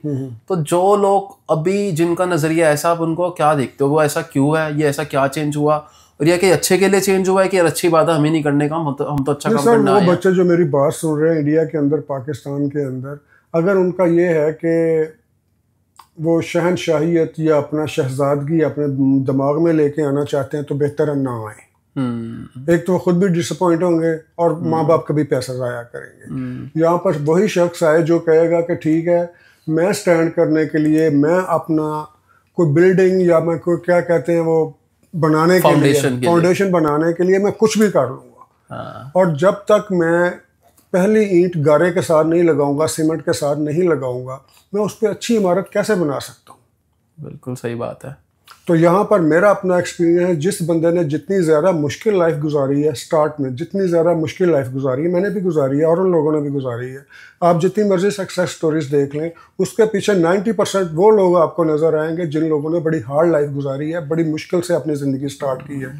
तो जो लोग अभी जिनका नजरिया ऐसा, आप उनको क्या देखते हो, वो ऐसा क्यों है, ये ऐसा क्या चेंज हुआ, और ये कि अच्छे के लिए चेंज हुआ है कि यार अच्छी बात है, हमें नहीं करने का, हम तो अच्छा काम करना है। वो बच्चे जो मेरी बात सुन रहे हैं इंडिया के अंदर, पाकिस्तान के अंदर, अगर उनका ये है कि वो शहनशाहियत या अपना शहजादगी अपने दिमाग में लेके आना चाहते हैं, तो बेहतर है ना आए। एक तो खुद भी डिसअपॉइंट होंगे और माँ बाप का भी पैसा ज़ाया करेंगे। यहाँ पर वही शख्स आए जो कहेगा कि ठीक है, मैं स्टैंड करने के लिए, मैं अपना कोई बिल्डिंग या मैं कोई क्या कहते हैं वो बनाने के लिए, फाउंडेशन बनाने के लिए मैं कुछ भी कर लूँगा। और जब तक मैं पहली ईंट गारे के साथ नहीं लगाऊंगा, सीमेंट के साथ नहीं लगाऊंगा, मैं उस पर अच्छी इमारत कैसे बना सकता हूँ। बिल्कुल सही बात है। तो यहाँ पर मेरा अपना एक्सपीरियंस है, जिस बंदे ने जितनी ज़्यादा मुश्किल लाइफ गुजारी है, स्टार्ट में जितनी ज़्यादा मुश्किल लाइफ गुजारी है, मैंने भी गुजारी है और उन लोगों ने भी गुजारी है। आप जितनी मर्जी सक्सेस स्टोरीज देख लें, उसके पीछे 90% वो लोग आपको नज़र आएंगे जिन लोगों ने बड़ी हार्ड लाइफ गुजारी है, बड़ी मुश्किल से अपनी ज़िंदगी स्टार्ट की है।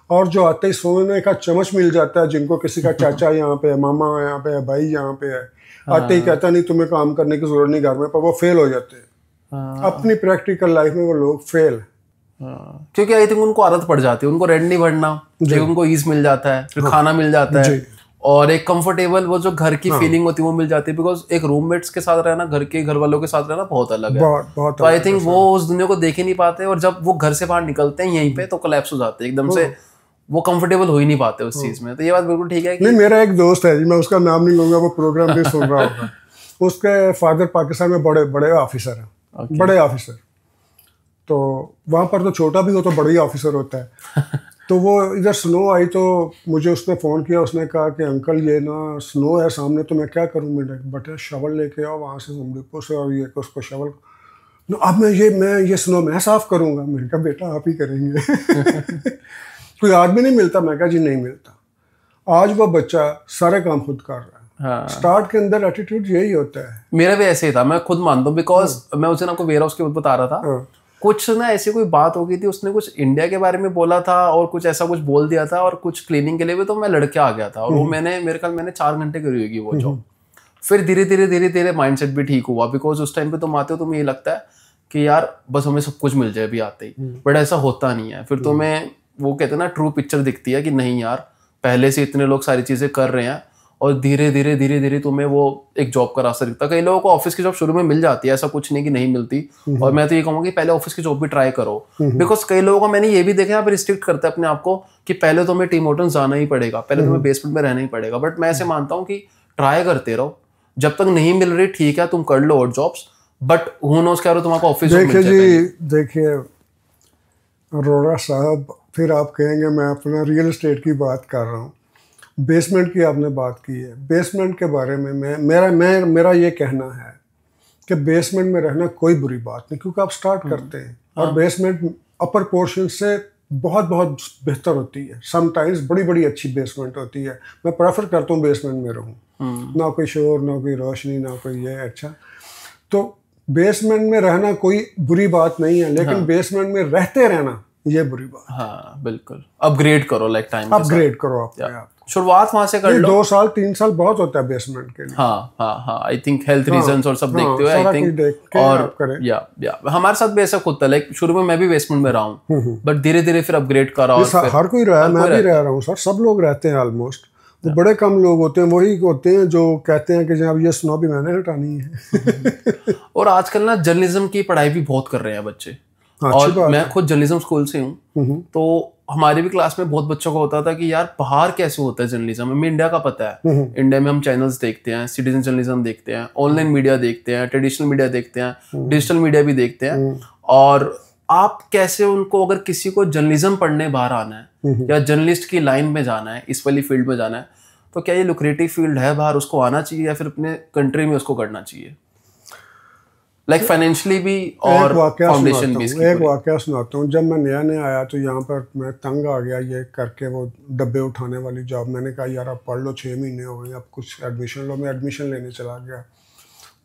और जो आते ही सोने का चम्मच मिल जाता है, जिनको किसी का चाचा यहाँ पे है, मामा यहाँ पे है, भाई यहाँ पे है, आते ही कहता नहीं तुम्हें काम करने की जरूरत नहीं घर में, पर वो फेल हो जाते हैं। अपनी प्रैक्टिकल लाइफ में वो लोग फेल, क्योंकि आई थिंक उनको आदत पड़ जाती है, उनको रेंट नहीं भरना, उनको ईज मिल जाता है, फिर खाना मिल जाता है, और एक कंफर्टेबल वो जो घर की फीलिंग होती है वो मिल जाती है। बिकॉज एक रूममेट्स के साथ रहना, घर वालों के साथ रहना बहुत अलग है। तो आई थिंक वो उस दुनिया को देख ही नहीं पाते, और जब वो घर से बाहर निकलते हैं यहीं पे, तो कोलैप्स हो जाते हैं एकदम से, वो कंफर्टेबल हो ही नहीं पाते उस चीज में। तो ये बात बिल्कुल ठीक है। नहीं, मेरा एक दोस्त है जी, मैं उसका नाम नहीं लूंगा, वो प्रोग्राम भी सुन रहा होगा। उसके फादर पाकिस्तान में बड़े बड़े ऑफिसर हैं, बड़े ऑफिसर। तो वहाँ पर तो छोटा भी हो तो बड़ा ही ऑफिसर होता है। तो वो इधर स्नो आई तो मुझे उसने फ़ोन किया, उसने कहा कि अंकल ये ना स्नो है सामने, तो मैं क्या करूँ। मैंने बेटे शवल लेके आओ वहाँ से होम डिपो से, और ये उसको शवल, अब मैं ये स्नो मैं साफ़ करूँगा। मैंने कहा बेटा आप ही करेंगे। कोई आदमी नहीं मिलता। मैं कहा जी नहीं मिलता। आज वो बच्चा सारे काम खुद कर रहा है। स्टार्ट के अंदर एटीट्यूड यही होता है। मेरा भी ऐसे ही था, मैं खुद मानता हूँ, बिकॉज मैं उस दिन आपको वेयर हाउस के बता रहा था, कुछ ना ऐसी कोई बात हो गई थी, उसने कुछ इंडिया के बारे में बोला था और कुछ ऐसा कुछ बोल दिया था, और कुछ क्लीनिंग के लिए भी तो मैं लड़के आ गया था, और वो मेरे ख्याल मैंने 4 घंटे करी होगी वो जॉब। फिर धीरे धीरे माइंडसेट भी ठीक हुआ, बिकॉज उस टाइम पे तुम आते हो, तुम्हें ये लगता है कि यार बस हमें सब कुछ मिल जाए अभी आते ही, बट ऐसा होता नहीं है। फिर तुम्हें वो कहते हैं ना ट्रू पिक्चर दिखती है कि नहीं यार पहले से इतने लोग सारी चीजें कर रहे हैं, और धीरे धीरे तुम्हें वो एक जॉब का रास्ता दिखता है। कई लोगों को ऑफिस की जॉब शुरू में मिल जाती है, ऐसा कुछ नहीं कि नहीं मिलती, और मैं तो ये कहूँगा कि पहले ऑफिस की जॉब भी ट्राई करो, बिकॉज कई लोगों को मैंने ये भी देखा, यहाँ पे रिस्ट्रिक्ट करते हैं अपने आप को कि पहले तुम्हें टीम होटल जाना ही पड़ेगा, पहले तुम्हें बेसमेंट में रहना ही पड़ेगा। बट मैं ऐसे मानता हूँ कि ट्राई करते रहो, जब तक नहीं मिल रही ठीक है तुम कर लो और जॉब्स, बट हु नोस क्या तुमको ऑफिस। देखिए अरोड़ा साहब, फिर आप कहेंगे मैं अपना रियल एस्टेट की बात कर रहा हूँ। बेसमेंट की आपने बात की है, बेसमेंट के बारे में मेरा ये कहना है कि बेसमेंट में रहना कोई बुरी बात नहीं, क्योंकि आप स्टार्ट करते हैं, और बेसमेंट अपर पोर्शन से बहुत बहुत बेहतर होती है। समटाइम्स बड़ी अच्छी बेसमेंट होती है। मैं प्रेफर करता हूँ बेसमेंट में रहूँ, ना कोई शोर, ना कोई रोशनी, ना कोई ये। अच्छा, तो बेसमेंट में रहना कोई बुरी बात नहीं है, लेकिन बेसमेंट में रहते रहना ये बुरी बात। हाँ बिल्कुल, अपग्रेड करो, लाइक टाइम अपग्रेड करो अपने आप। शुरुआत वहां से कर लो। 2 साल 3 साल बहुत होता है बेसमेंट के लिए। हाँ आई थिंक हेल्थ रीजंस और सब देखते हुए आई थिंक, और या हमारे साथ भी ऐसा खुद था, लाइक शुरू में मैं भी बेसमेंट में रहा हूँ, बट धीरे धीरे फिर अपग्रेड करा। और हर कोई रहा है, मैं भी रह रहा हूँ सर, सब लोग रहते हैं ऑलमोस्ट। वो बड़े कम लोग होते हैं, वही होते हैं जो कहते हैं कि जनाब ये स्नो भी मैंने हटानी है। और आजकल ना जर्नलिज्म की पढ़ाई भी बहुत कर रहे हैं बच्चे, और मैं खुद जर्नलिज्म स्कूल से हूँ, तो हमारी भी क्लास में बहुत बच्चों को होता था कि यार बाहर कैसे होता है जर्नलिज्म। हमें इंडिया का पता है, इंडिया में हम चैनल्स देखते हैं, सिटीजन जर्नलिज्म देखते हैं, ऑनलाइन मीडिया देखते हैं, ट्रेडिशनल मीडिया देखते हैं, डिजिटल मीडिया भी देखते हैं। और आप कैसे उनको, अगर किसी को जर्नलिज्म पढ़ने बाहर आना है या जर्नलिस्ट की लाइन में जाना है, इस वाली फील्ड में जाना है, तो क्या ये लुक्रेटिव फील्ड है बाहर, उसको आना चाहिए या फिर अपने कंट्री में उसको करना चाहिए? लाइक फाइनेंशियली भी और फाउंडेशन भी इसकी एक वाकया सुनाता हूँ। जब मैं नया नया आया तो यहाँ पर मैं तंग आ गया ये करके, वो डब्बे उठाने वाली जॉब। मैंने कहा यार आप पढ़ लो, 6 महीने हो गए, अब कुछ एडमिशन लो। मैं एडमिशन लेने चला गया।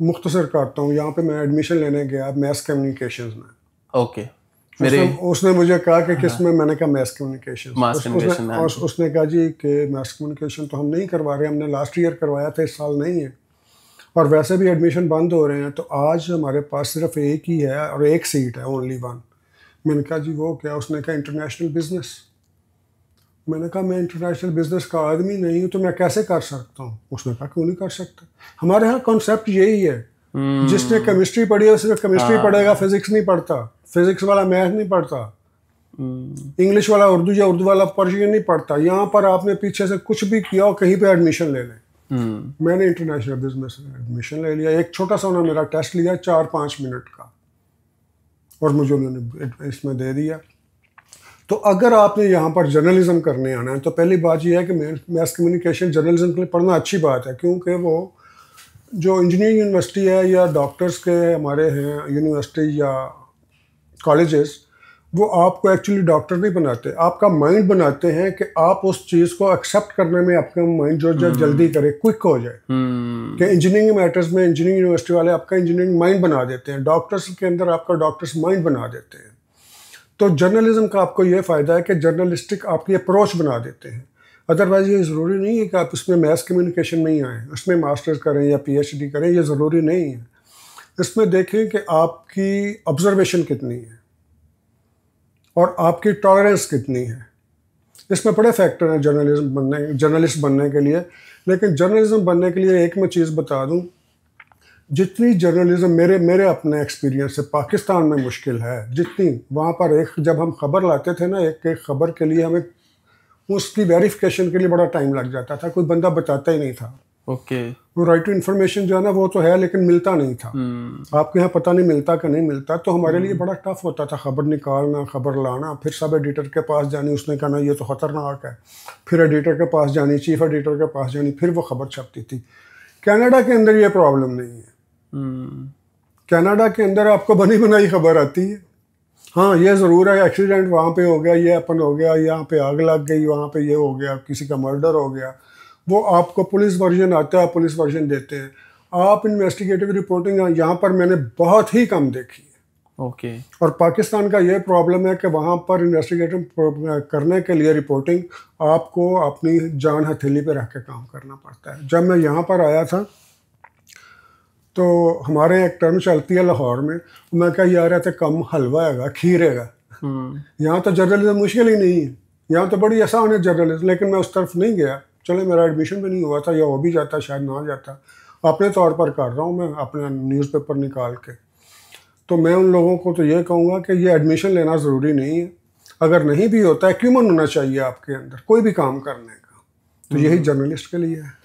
मुख्तसर करता हूँ, यहाँ पे मैं एडमिशन लेने गया मैस कम्युनिकेशंस में। ओके। उसने मुझे कहा कि किस में? मैंने कहा मैस कम्युनिकेशन। उसने उसने कहा जी कि मैस कम्युनिकेशन तो हम नहीं करवा रहे, हमने लास्ट ईयर करवाया था, इस साल नहीं है, और वैसे भी एडमिशन बंद हो रहे हैं, तो आज हमारे पास सिर्फ एक ही है और एक सीट है, ओनली वन। मैंने कहा जी वो क्या? उसने कहा इंटरनेशनल बिजनेस। मैंने कहा मैं इंटरनेशनल बिजनेस का आदमी नहीं हूँ, तो मैं कैसे कर सकता हूँ? उसने कहा क्यों नहीं कर सकता? हमारे यहाँ कॉन्सेप्ट यही है, जिसने केमिस्ट्री पढ़ी है सिर्फ केमिस्ट्री पढ़ेगा, फिजिक्स नहीं पढ़ता, फिजिक्स वाला मैथ नहीं पढ़ता, इंग्लिश वाला उर्दू या उर्दू वाला पर्शियन नहीं पढ़ता। यहाँ पर आपने पीछे से कुछ भी किया हो, कहीं पे एडमिशन ले लें। मैंने इंटरनेशनल बिजनेस में एडमिशन ले लिया। एक छोटा सा उन्होंने मेरा टेस्ट लिया 4-5 मिनट का, और मुझे उन्होंने इसमें दे दिया। तो अगर आपने यहाँ पर जर्नलिज्म करने आना है, तो पहली बात यह है कि मैस कम्युनिकेशन जर्नलिज्म के लिए पढ़ना अच्छी बात है, क्योंकि वो जो इंजीनियरिंग यूनिवर्सिटी है या डॉक्टर्स के हमारे हैं यूनिवर्सिटी या कॉलेजेस, वो आपको एक्चुअली डॉक्टर नहीं बनाते, आपका माइंड बनाते हैं कि आप उस चीज़ को एक्सेप्ट करने में आपका माइंड जो जल्दी करे, क्विक हो जाए। कि इंजीनियरिंग मैटर्स में इंजीनियरिंग यूनिवर्सिटी वाले आपका इंजीनियरिंग माइंड बना देते हैं, डॉक्टर्स के अंदर आपका डॉक्टर्स माइंड बना देते हैं। तो जर्नलिज्म का आपको ये फ़ायदा है कि जर्नलिस्टिक आपकी अप्रोच बना देते हैं। अदरवाइज़ ये ज़रूरी नहीं है कि आप इसमें मैस कम्युनिकेशन में ही आएँ, उसमें मास्टर्स करें या PhD करें, ये ज़रूरी नहीं है। इसमें देखें कि आपकी ऑब्जर्वेशन कितनी है और आपकी टॉलरेंस कितनी है। इसमें बड़े फैक्टर हैं जर्नलिस्ट बनने के लिए। लेकिन जर्नलिज्म बनने के लिए एक मैं चीज़ बता दूं, जितनी जर्नलिज्म मेरे अपने एक्सपीरियंस से पाकिस्तान में मुश्किल है, जितनी वहाँ पर जब हम खबर लाते थे ना, एक खबर के लिए हमें उसकी वेरिफिकेशन के लिए बड़ा टाइम लग जाता था, कोई बंदा बताता ही नहीं था। ओके। वो राइट टू इन्फॉर्मेशन जो है ना, वो तो है, लेकिन मिलता नहीं था। आपके यहाँ पता नहीं मिलता कि नहीं मिलता, तो हमारे लिए बड़ा टफ होता था खबर निकालना, खबर लाना, फिर सब एडिटर के पास जानी, उसने कहना ये तो ख़तरनाक है, फिर एडिटर के पास जानी, चीफ एडिटर के पास जानी, फिर वो खबर छपती थी। कनाडा के अंदर ये प्रॉब्लम नहीं है। कनाडा के अंदर आपको बनी बनाई खबर आती है। हाँ, ये ज़रूर है एक्सीडेंट वहाँ पे हो गया, ये अपन हो गया, यहाँ पे आग लग गई, वहाँ पे ये हो गया, किसी का मर्डर हो गया, वो आपको पुलिस वर्जन आता है, पुलिस वर्जन देते हैं। आप इन्वेस्टिगेटिव रिपोर्टिंग यहाँ पर मैंने बहुत ही कम देखी है। ओके। और पाकिस्तान का ये प्रॉब्लम है कि वहाँ पर इन्वेस्टिगेटिव करने के लिए रिपोर्टिंग आपको अपनी जान हथेली पे रख के काम करना पड़ता है। जब मैं यहाँ पर आया था तो हमारे एक टर्म चलती है लाहौर में, मैं क्या यार है कम हलवा है, खीर है। यहाँ तो जर्नलिज्म मुश्किल ही नहीं है, यहाँ तो बड़ी आसान है जर्नलिज्म। लेकिन मैं उस तरफ नहीं गया, चले मेरा एडमिशन भी नहीं हुआ था, या हो भी जाता शायद ना जाता। अपने तौर पर कर रहा हूँ मैं, अपना न्यूज़पेपर निकाल के। तो मैं उन लोगों को तो ये कहूँगा कि ये एडमिशन लेना ज़रूरी नहीं है। अगर नहीं भी होता है, क्यों मन होना चाहिए आपके अंदर कोई भी काम करने का, तो यही जर्नलिस्ट के लिए है।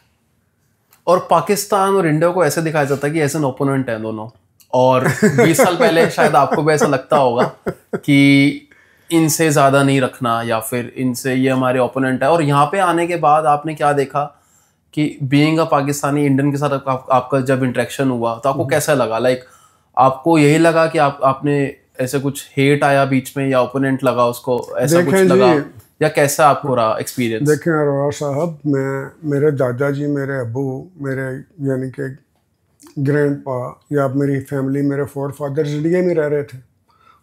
और पाकिस्तान और इंडिया को ऐसे दिखाया जाता है कि ऐसे ओपोनेंट हैं दोनों, और 20 साल पहले शायद आपको भी ऐसा लगता होगा कि इनसे ज़्यादा नहीं रखना, या फिर इनसे, ये हमारे ओपोनेंट है। और यहाँ पे आने के बाद आपने क्या देखा कि बीइंग अ पाकिस्तानी इंडियन के साथ आपका जब इंटरेक्शन हुआ तो आपको कैसा लगा? लाइक आपको यही लगा कि आपने ऐसे कुछ हेट आया बीच में, या ओपोनेंट लगा उसको, ऐसा कुछ लगा, या कैसा आपको रहा एक्सपीरियंस? देखें अरोड़ा साहब, मेरे दादाजी, मेरे अबू, मेरे यानी कि ग्रैंड पा या मेरी फैमिली, मेरे फोर फादर्स इंडिया में रह रहे थे।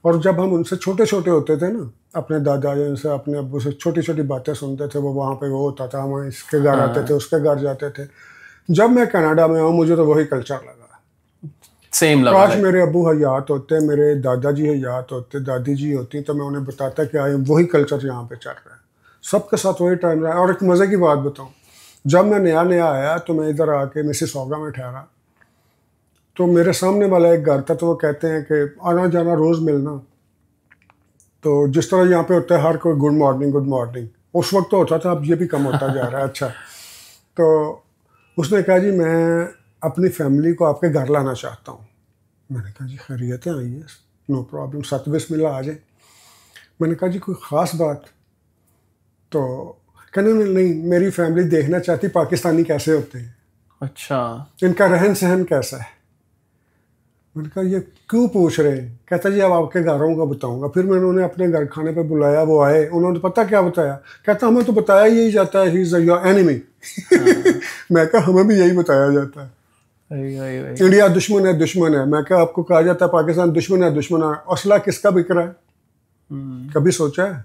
और जब हम उनसे छोटे छोटे होते थे ना, अपने दादाजी से, अपने अब्बू से छोटी छोटी बातें सुनते थे, वो वहाँ पे वो होता था, हम इसके घर आते थे, उसके घर जाते थे। जब मैं कनाडा में आऊँ, मुझे तो वही कल्चर लगा, सेम लगा। काश मेरे अब्बू हयात होते, मेरे दादाजी हयात होते, दादी जी होती, तो मैं उन्हें बताता कि आए वही कल्चर यहाँ पे चल रहा है, सबके साथ वही टाइम रहा है। और एक मज़े की बात बताऊँ, जब मैं नया नया आया तो मैं इधर आके मिसिसॉगा में ठहरा, तो मेरे सामने वाला एक घर था, तो वो कहते हैं कि आना जाना रोज़ मिलना। तो जिस तरह यहाँ पे होता है हर कोई गुड मॉर्निंग, उस वक्त तो होता था, अब ये भी कम होता जा रहा है। अच्छा, तो उसने कहा जी मैं अपनी फैमिली को आपके घर लाना चाहता हूँ। मैंने कहा जी खैरियत है, आइए, नो प्रॉब्लम, 7 बिस्मिल्लाह आ जाए। मैंने कहा जी कोई ख़ास बात? तो कहने नहीं, मेरी फैमिली देखना चाहती पाकिस्तानी कैसे होते हैं। अच्छा। इनका रहन सहन कैसा है। मैंने कहा ये क्यों पूछ रहे हैं? कहता जी अब आपके घरों का बताऊंगा। फिर मैंने उन्हें अपने घर खाने पे बुलाया, वो आए, उन्होंने पता क्या बताया? कहता हमें तो बताया यही जाता है, ही इज योर एनिमी। मैं कहा हमें भी यही बताया जाता है, इंडिया दुश्मन है, दुश्मन है। मैं कहा आपको कहा जाता है पाकिस्तान दुश्मन है, दुश्मन है। असला किसका बिक रहा है? कभी सोचा है?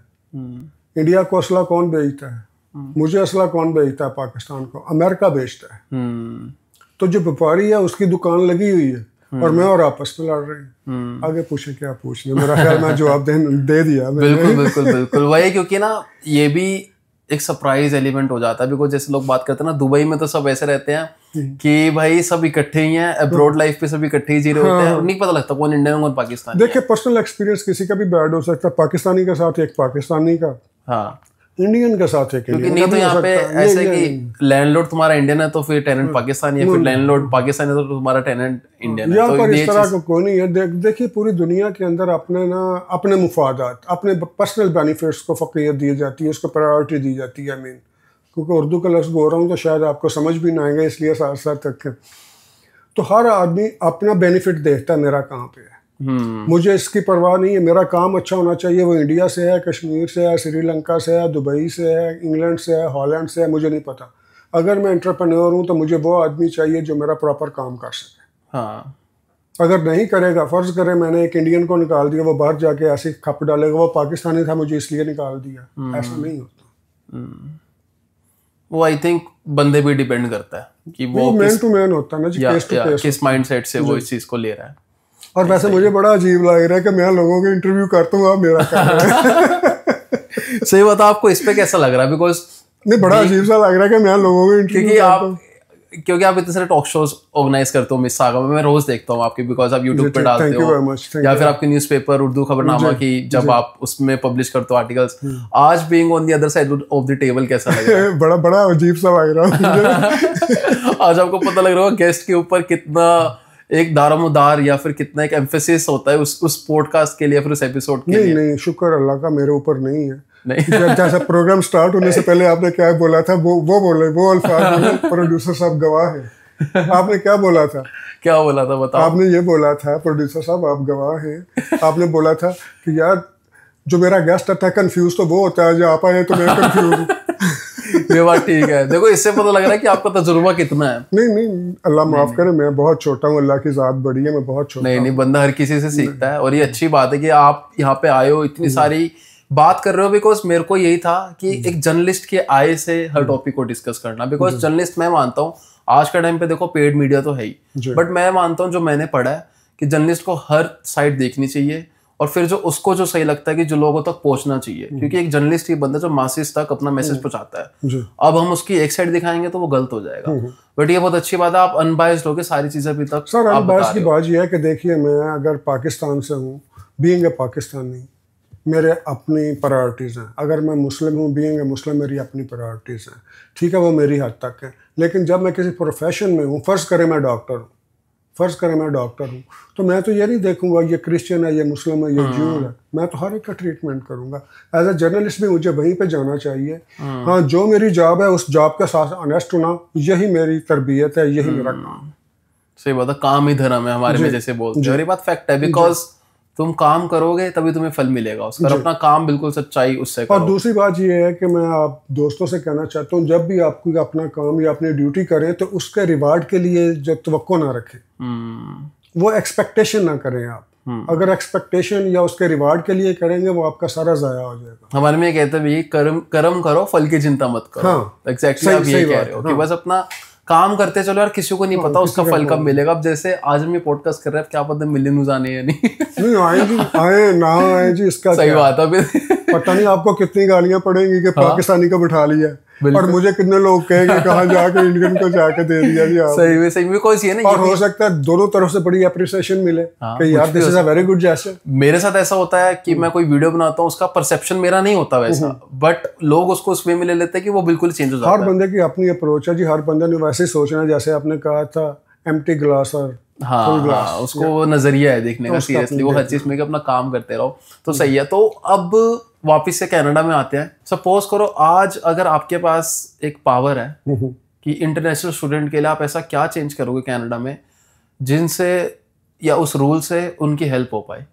इंडिया को असला कौन बेचता है? मुझे असला कौन बेचता है? पाकिस्तान को अमेरिका बेचता है। तो जो व्यापारी है उसकी दुकान लगी हुई है और मैं और आपस में लड़ रहे हैं। आगे पूछे क्या पूछने, मेरा ख्याल मैं जवाब दे दिया। बिल्कुल बिल्कुल बिल्कुल वही, क्योंकि ना ये भी एक सरप्राइज एलिमेंट हो जाता है। बिकॉज जैसे लोग बात करते हैं ना, दुबई में तो सब ऐसे रहते हैं कि भाई सब इकट्ठे ही हैं, अब्रॉड लाइफ पे सब इकट्ठे ही जी रहे होते हैं, नहीं पता लगता कौन इंडियन कौन पाकिस्तानी। देखिए पर्सनल एक्सपीरियंस किसी का भी बैड हो सकता है, पाकिस्तानी के साथ एक पाकिस्तानी का, हाँ इंडियन के साथ एक क्योंकि नहीं तो यहाँ पे ऐसे कि लैंडलॉर्ड तुम्हारा इंडियन है तो फिर टेनेंट पाकिस्तानी है, फिर लैंडलॉर्ड पाकिस्तानी है तो तुम्हारा टेनेंट इंडियन है। यहाँ पर इस तरह का कोई नहीं है। देखिए पूरी दुनिया के अंदर अपने मुफादात, अपने पर्सनल बेनिफिट्स को फकीयत दी जाती है, उसको प्रायोरिटी दी जाती है। क्योंकि उर्दू का लफ्ज़ बोल रहा हूँ तो शायद आपको समझ भी ना आएगा, इसलिए साथ साथ रखें। तो हर आदमी अपना बेनिफिट देखता है, मेरा कहाँ पे है, मुझे इसकी परवाह नहीं है, मेरा काम अच्छा होना चाहिए। वो इंडिया से है, कश्मीर से है, श्रीलंका से है, दुबई से है, इंग्लैंड से है, हॉलैंड से है, मुझे नहीं पता। अगर मैं एंटरप्रेन्योर हूँ तो मुझे वो आदमी चाहिए जो मेरा प्रॉपर काम कर सके। हाँ अगर नहीं करेगा, फर्ज करें मैंने एक इंडियन को निकाल दिया, वो बाहर जाके ऐसे खप डालेगा वो पाकिस्तानी था मुझे इसलिए निकाल दिया, ऐसा नहीं होता। वो आई थिंक बंदे भी डिपेंड करता है कि वो मैन टू मैन होता है ना जी, केस टू केस, किस माइंडसेट से वो इस चीज को ले रहा है। और वैसे मुझे बड़ा अजीब लग रहा है कि मैं लोगों के इंटरव्यू करता हूँ, आप मेरा कर रहे हैं। सही बात, आपको इस पे कैसा लग रहा है? बिकॉज नहीं बड़ा अजीब सा लग रहा है कि मैं लोगों के इंटरव्यू क्योंकि आप इतने सारे टॉक शोज ऑर्गेनाइज करते हो मिस सागा में, मैं रोज देखता हूँ आपकी, बिकॉज आप यूट्यूब पे डालते हो या फिर आपके न्यूज़पेपर उर्दू खबरनामा की जब आप उसमें पब्लिश करते हो आर्टिकल्स। आज being on the other side of the table कैसा लग रहा है? बड़ा बड़ा अजीब सा लग रहा है। आज आपको पता लग रहा होगा गेस्ट के ऊपर कितना एक दारोमदार या फिर कितना एक एम्फेसिस होता है उस पॉडकास्ट के लिए, फिर उस एपिसोड के लिए। नहीं शुक्र अल्लाह का मेरे ऊपर नहीं है। नहीं जैसा प्रोग्राम स्टार्ट होने से पहले आपने क्या बोला था, वो बोले, वो अल्फाज बोले, प्रोड्यूसर साहब गवाह है। आपने क्या बोला था? क्या बोला था बताओ? आपने ये बोला था, प्रोड्यूसर साहब आप गवाह हैं, आपने बोला था कि यार जो मेरा गेस्ट आता है कंफ्यूज तो वो होता है, जो आप आए तो मैं कंफ्यूज हूँ। ये बात ठीक है। देखो इससे पता लग रहा है कि आपका तजुर्बा कितना है। नहीं अल्लाह माफ करे, मैं बहुत छोटा हूँ, अल्लाह की जात बड़ी है, मैं बहुत छोटा। नहीं बंदा हर किसी से सीखता है और ये अच्छी बात है कि आप यहाँ पे आए हो, इतनी सारी बात कर रहे हो। बिकॉज मेरे को यही था कि एक जर्नलिस्ट के आय से हर टॉपिक को डिस्कस करना। बिकॉज जर्नलिस्ट मैं मानता हूँ आज का टाइम पे देखो पेड मीडिया तो है ही, बट मैं मानता हूँ जो मैंने पढ़ा है कि जर्नलिस्ट को हर साइड देखनी चाहिए और फिर जो उसको जो सही लगता है कि जो लोगों तक पहुंचना चाहिए, क्योंकि एक जर्नलिस्ट ही बंदा जो मासेस तक अपना मैसेज पहुंचाता है। अब हम उसकी एक साइड दिखाएंगे तो वो गलत हो जाएगा। बट ये बहुत अच्छी बात है, आप अनबायस्ड होकर सारी चीजें अभी तक। सर अनबायस्ड की बात यह है कि देखिए मैं अगर पाकिस्तान से हूँ, बीइंग ए पाकिस्तानी मेरे अपनी प्रायोरिटीज़ हैं। अगर मैं मुस्लिम हूँ, बीइंग ए मुस्लिम मेरी अपनी प्रायोरिटीज़ हैं, ठीक है, वो मेरी हद तक है। लेकिन जब मैं किसी प्रोफेशन में हूँ, फ़र्ज़ करें मैं डॉक्टर हूँ, तो मैं तो ये नहीं देखूंगा ये क्रिश्चियन है, ये मुस्लिम है, ये ज्यू है, मैं तो हर एक का ट्रीटमेंट करूंगा। एज ए जर्नलिस्ट भी मुझे वहीं पे जाना चाहिए। हाँ जो मेरी जॉब है उस जॉब के साथ ऑनेस्ट होना, यही मेरी तरबियत है, यही मेरा काम। सही बात है, काम ही धर्म है हमारे में जैसे बोलते हैं, और ये बात फैक्ट है। बिकॉज तुम काम करोगे तभी तुम्हें फल मिलेगा उसका, और अपना काम बिल्कुल सच्चाई उससे करो। और दूसरी बात ये है कि मैं आप दोस्तों से कहना चाहता हूँ, जब भी आपको अपना काम या अपनी ड्यूटी करें तो उसके रिवार्ड के लिए जो तवक्को ना रखें, वो एक्सपेक्टेशन ना करें आप। अगर एक्सपेक्टेशन या उसके रिवार्ड के लिए करेंगे वो आपका सारा जाया हो जाएगा। हमारे में कहते हैं भाई कर्म करो, फल की चिंता मत करो। एग्जैक्टली आप यही कह रहे हो कि बस अपना काम करते चलो यार, किसी को नहीं पता उसका फल कब मिलेगा। अब जैसे आज हम ये पॉडकास्ट कर रहे हैं, क्या पता मिलियन व्यूज आने या नहीं आए ना आए जी, इसका सही बात है। पता नहीं आपको कितनी गालियां पड़ेंगी कि पाकिस्तानी को बिठा लिया, और मुझे कितने लोग कहेंगे कहाँ जाके इंडियन को जाके दे दिया जी आप। सही में कोई ये ना, और हो सकता है दोनों तरफ से बड़ी अप्रिसिएशन मिले कि यार this is a very good gesture. मेरे साथ ऐसा होता है कि मैं कोई वीडियो बनाता हूँ, उसका परसेप्शन मेरा नहीं होता वैसा, बट लोग उसको उस वे में ले लेते हैं कि वो बिल्कुल चेंज हो जाता है। हर बंदे की अपनी अप्रोच है जी, हर बंदे ने वैसे ही सोचना है जैसे आपने कहा था, एम्प्टी ग्लास और फुल ग्लास। उसको वो नजरिया है देखने का, सीरियसली वो हर चीज में अपना काम करते रहो तो सही है। तो अब वापिस से कनाडा में आते हैं। सपोज करो आज अगर आपके पास एक पावर है कि इंटरनेशनल स्टूडेंट के लिए आप ऐसा क्या चेंज करोगे कनाडा में जिनसे या उस रूल से उनकी हेल्प हो पाए?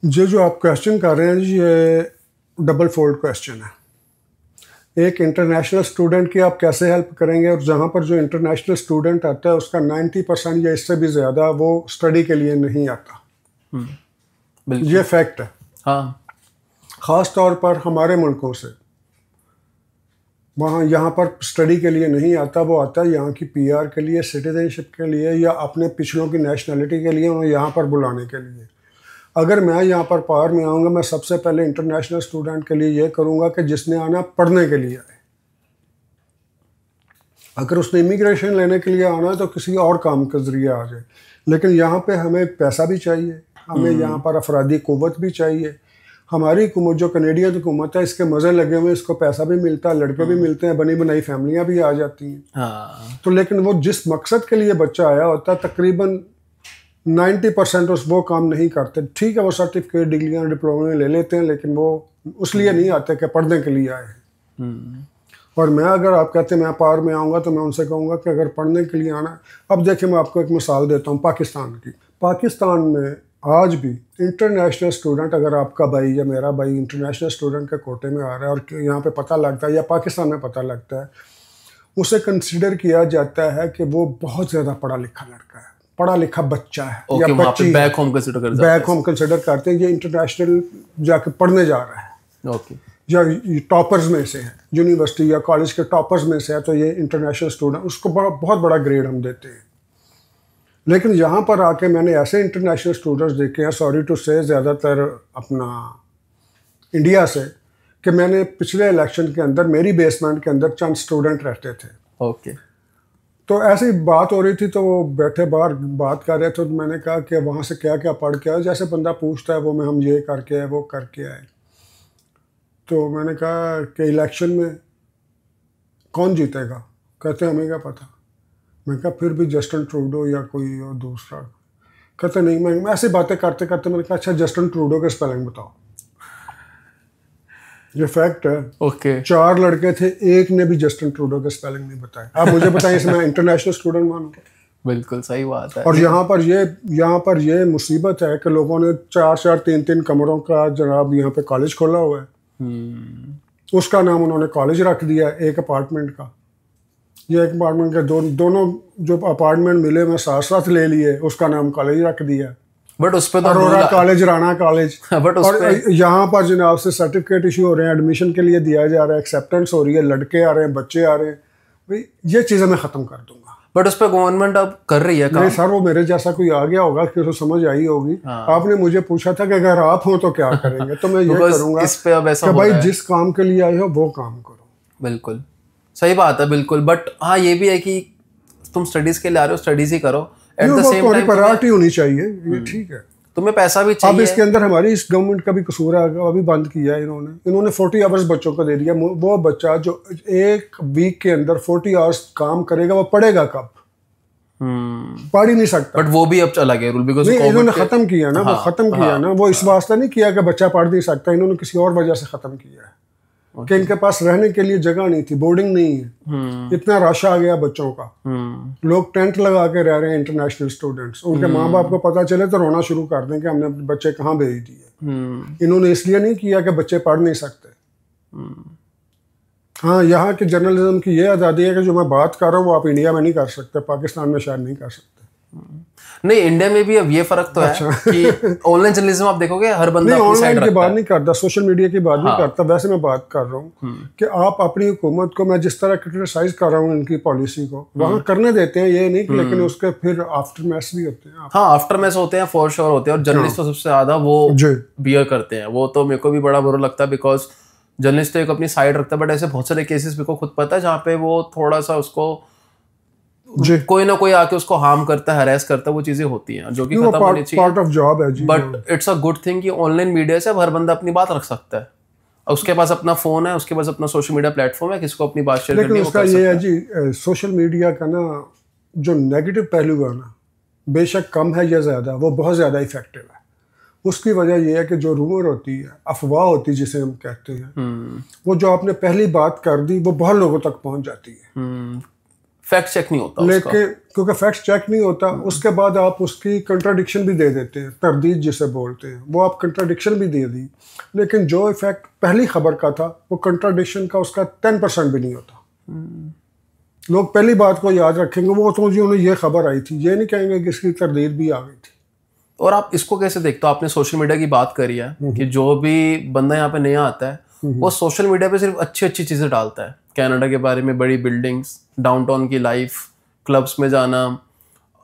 जो आप क्वेश्चन कर रहे हैं जी, ये डबल फोल्ड क्वेश्चन है। एक इंटरनेशनल स्टूडेंट की आप कैसे हेल्प करेंगे, और जहाँ पर जो इंटरनेशनल स्टूडेंट आता है उसका 90% या इससे भी ज़्यादा वो स्टडी के लिए नहीं आता। ये फैक्ट है। हाँ, ख़ास तौर पर हमारे मुल्कों से वहाँ यहाँ पर स्टडी के लिए नहीं आता, वो आता है यहाँ की पीआर के लिए, सिटीजनशिप के लिए, या अपने पिछलों की नेशनलिटी के लिए, और यहाँ पर बुलाने के लिए। अगर मैं यहाँ पर पार में आऊँगा, मैं सबसे पहले इंटरनेशनल स्टूडेंट के लिए ये करूँगा कि जिसने आना पढ़ने के लिए आए। अगर उसने इमिग्रेशन लेने के लिए आना है तो किसी और काम के ज़रिए आ जाए, लेकिन यहाँ पे हमें पैसा भी चाहिए, हमें यहाँ पर अफरादी क़ुव्वत भी चाहिए। हमारी हुकूमत जो कनेडियन हुकूमत है, इसके मज़े लगे हुए, इसको पैसा भी मिलता है, लड़के भी मिलते हैं, बनी बनाई फैमिलियाँ भी आ जाती हैं। हाँ। तो लेकिन वो जिस मकसद के लिए बच्चा आया होता है, तकरीबन 90% उस वो काम नहीं करते। ठीक है, वो सर्टिफिकेट, डिग्रियाँ, डिप्लोमे ले लेते हैं, लेकिन वो उस लिए नहीं आते कि पढ़ने के लिए आए हैं। और मैं, अगर आप कहते हैं मैं पार में आऊँगा, तो मैं उनसे कहूँगा कि अगर पढ़ने के लिए आना। अब देखिए, मैं आपको एक मिसाल देता हूँ पाकिस्तान की। पाकिस्तान में आज भी इंटरनेशनल स्टूडेंट, अगर आपका भाई या मेरा भाई इंटरनेशनल स्टूडेंट के कोटे में आ रहा है और यहाँ पे पता लगता है या पाकिस्तान में पता लगता है, उसे कंसिडर किया जाता है कि वो बहुत ज़्यादा पढ़ा लिखा लड़का है, पढ़ा लिखा बच्चा है, या बच्ची है। बैक होम कंसिडर करते हैं, ये इंटरनेशनल जाके पढ़ने जा रहा है। ओके। या टॉपर्स में से है, यूनिवर्सिटी या कॉलेज के टॉपर्स में से है, तो ये इंटरनेशनल स्टूडेंट, उसको बहुत बड़ा ग्रेड हम देते हैं। लेकिन यहाँ पर आके मैंने ऐसे इंटरनेशनल स्टूडेंट्स देखे हैं, सॉरी टू से, ज़्यादातर अपना इंडिया से, कि मैंने पिछले इलेक्शन के अंदर मेरी बेसमेंट के अंदर चंद स्टूडेंट रहते थे। ओके। तो ऐसी बात हो रही थी, तो वो बैठे बाहर बात कर रहे थे, तो मैंने कहा कि वहाँ से क्या क्या पढ़ के आए, जैसे बंदा पूछता है वो में हम ये करके आए, वो करके आए। तो मैंने कहा कि इलेक्शन में कौन जीतेगा? कहते हमें क्या पता। मैं कहा फिर भी जस्टिन ट्रूडो या कोई और दूसरा। कहते नहीं। मैं ऐसे बातें करते करते मैंने कहा अच्छा, जस्टिन ट्रूडो के स्पेलिंग बताओ। ये फैक्ट है। ओके। 4 लड़के थे, एक ने भी जस्टिन ट्रूडो के स्पेलिंग नहीं बताया। आप मुझे बताइए, इसमें मैं इंटरनेशनल स्टूडेंट मानूं? बिल्कुल सही बात है। और यहाँ पर ये मुसीबत है कि लोगों ने 4 3 कमरों का जनाब यहाँ पे कॉलेज खोला हुआ है। उसका नाम उन्होंने कॉलेज रख दिया, एक अपार्टमेंट का। ये एक अपार्टमेंट के दोनों जो अपार्टमेंट मिले, मैं साथ साथ ले लिए, उसका नाम कॉलेज रख दिया। बट उस पे तो Arora college, Rana college. But उस और यहाँ पर जनाब से सर्टिफिकेट इशू हो रहे हैं, एडमिशन के लिए दिया जा रहा है, एक्सेप्टेंस हो रही है, लड़के आ रहे हैं, बच्चे आ रहे हैं। भाई ये चीज़ें मैं ख़त्म कर दूंगा। बट उस पर गवर्नमेंट अब कर रही है काम। नहीं सर, वो मेरे जैसा कोई आ गया होगा कि उसको समझ आई होगी। आपने मुझे पूछा था कि अगर आप हो तो क्या करेंगे, तो मैं ये करूँगा इस पे अब ऐसा कि भाई जिस काम के लिए आए हो वो काम करो। बिल्कुल सही बात है, बिल्कुल। बट हाँ, ये भी है कि तुम स्टडीज के लिए आ रहे हो, स्टडीज ही करो। At the same time priority होनी चाहिए, ये ठीक है। तुम्हें पैसा भी चाहिए। अब इसके अंदर हमारी इस गवर्नमेंट का भी कसूर है, अभी बंद किया है इन्होंने 40 आवर्स बच्चों को दे दिया। वो बच्चा जो एक वीक के अंदर 40 आवर्स काम करेगा, वो पढ़ेगा कब? पढ़ ही नहीं सकता। बट वो भी अब चला गया रूल, बिकॉज़ इन्होंने खत्म किया ना। वो खत्म किया ना, वो इस वास्ते नहीं किया कि बच्चा पढ़ नहीं सकता, इन्होंने किसी और वजह से खत्म किया है कि इनके पास रहने के लिए जगह नहीं थी, बोर्डिंग नहीं है। इतना रश आ गया बच्चों का, लोग टेंट लगा के रह रहे हैं इंटरनेशनल स्टूडेंट्स। उनके माँ बाप को पता चले तो रोना शुरू कर दें कि हमने बच्चे कहाँ भेज दिए। इन्होंने इसलिए नहीं किया कि बच्चे पढ़ नहीं सकते। हाँ, यहाँ की जर्नलिज्म की ये आज़ादी है कि जो मैं बात कर रहा हूँ वो आप इंडिया में नहीं कर सकते, पाकिस्तान में शायद नहीं कर सकते। नहीं, इंडिया में भी अब ये फर्क तो है कि ऑनलाइन जर्नलिज्म आप देखोगे हर बंदा अपनी साइड रखता है। की बात नहीं करता, सोशल मीडिया की बात नहीं करता। वैसे मैं बात कर रहा हूँ कि आप अपनी हुकूमत को, मैं जिस तरह क्रिटिसाइज कर रहा हूँ इनकी पॉलिसी को, वहाँ करने देते हैं, ये नहीं, लेकिन उसके फिर आफ्टर मैच भी होते हैं। हाँ, आफ्टर मैच होते हैं, फॉर श्योर होते हैं। और जर्नलिस्ट तो सबसे ज्यादा वो बियर करते हैं। वो तो मेरे को भी बड़ा बुरा लगता है, बिकॉज जर्नलिस्ट तो एक अपनी साइड रखता है। बट ऐसे बहुत सारे केसेस मेरे को खुद पता है जहाँ पे वो थोड़ा सा उसको कोई ना कोई आके उसको हार्म करता है, हरेस करता है। वो चीजें होती हैं जो कि खत्म होनी चाहिए, पार्ट ऑफ जॉब है जी। But it's a good thing कि ऑनलाइन मीडिया से अब हर बंदा अपनी बात रख सकता है। उसके पास अपना फोन है, उसके पास अपना सोशल मीडिया प्लेटफॉर्म है, किसको अपनी बात शेयर करनी है वो कर सकता है। लेकिन उसका ये है जी, सोशल मीडिया का ना जो नेगेटिव पहलू है ना, बेशक कम है या ज्यादा, वो बहुत ज्यादा इफेक्टिव है। उसकी वजह यह है कि जो रूमर होती है, अफवाह होती है जिसे हम कहते हैं, वो जो आपने पहली बात कर दी वो बहुत लोगों तक पहुंच जाती है। फैक्ट चेक नहीं होता लेकिन क्योंकि फैक्ट चेक नहीं होता, उसके बाद आप उसकी कंट्राडिक्शन भी दे देते हैं, तरदीद जिसे बोलते हैं, वो आप कंट्राडिक्शन भी दे दी, लेकिन जो इफेक्ट पहली खबर का था वो कंट्राडिक्शन का उसका 10% भी नहीं होता। लोग पहली बात को याद रखेंगे, वो तो जी उन्हें ये खबर आई थी, ये नहीं कहेंगे कि इसकी तरदीद भी आ गई थी। और आप इसको कैसे देखते हो? आपने सोशल मीडिया की बात करी है कि जो भी बंदा यहाँ पे नया आता है वो सोशल मीडिया पे सिर्फ अच्छी अच्छी चीजें डालता है, कनाडा के बारे में, बड़ी बिल्डिंग्स, डाउनटाउन की लाइफ, क्लब्स में जाना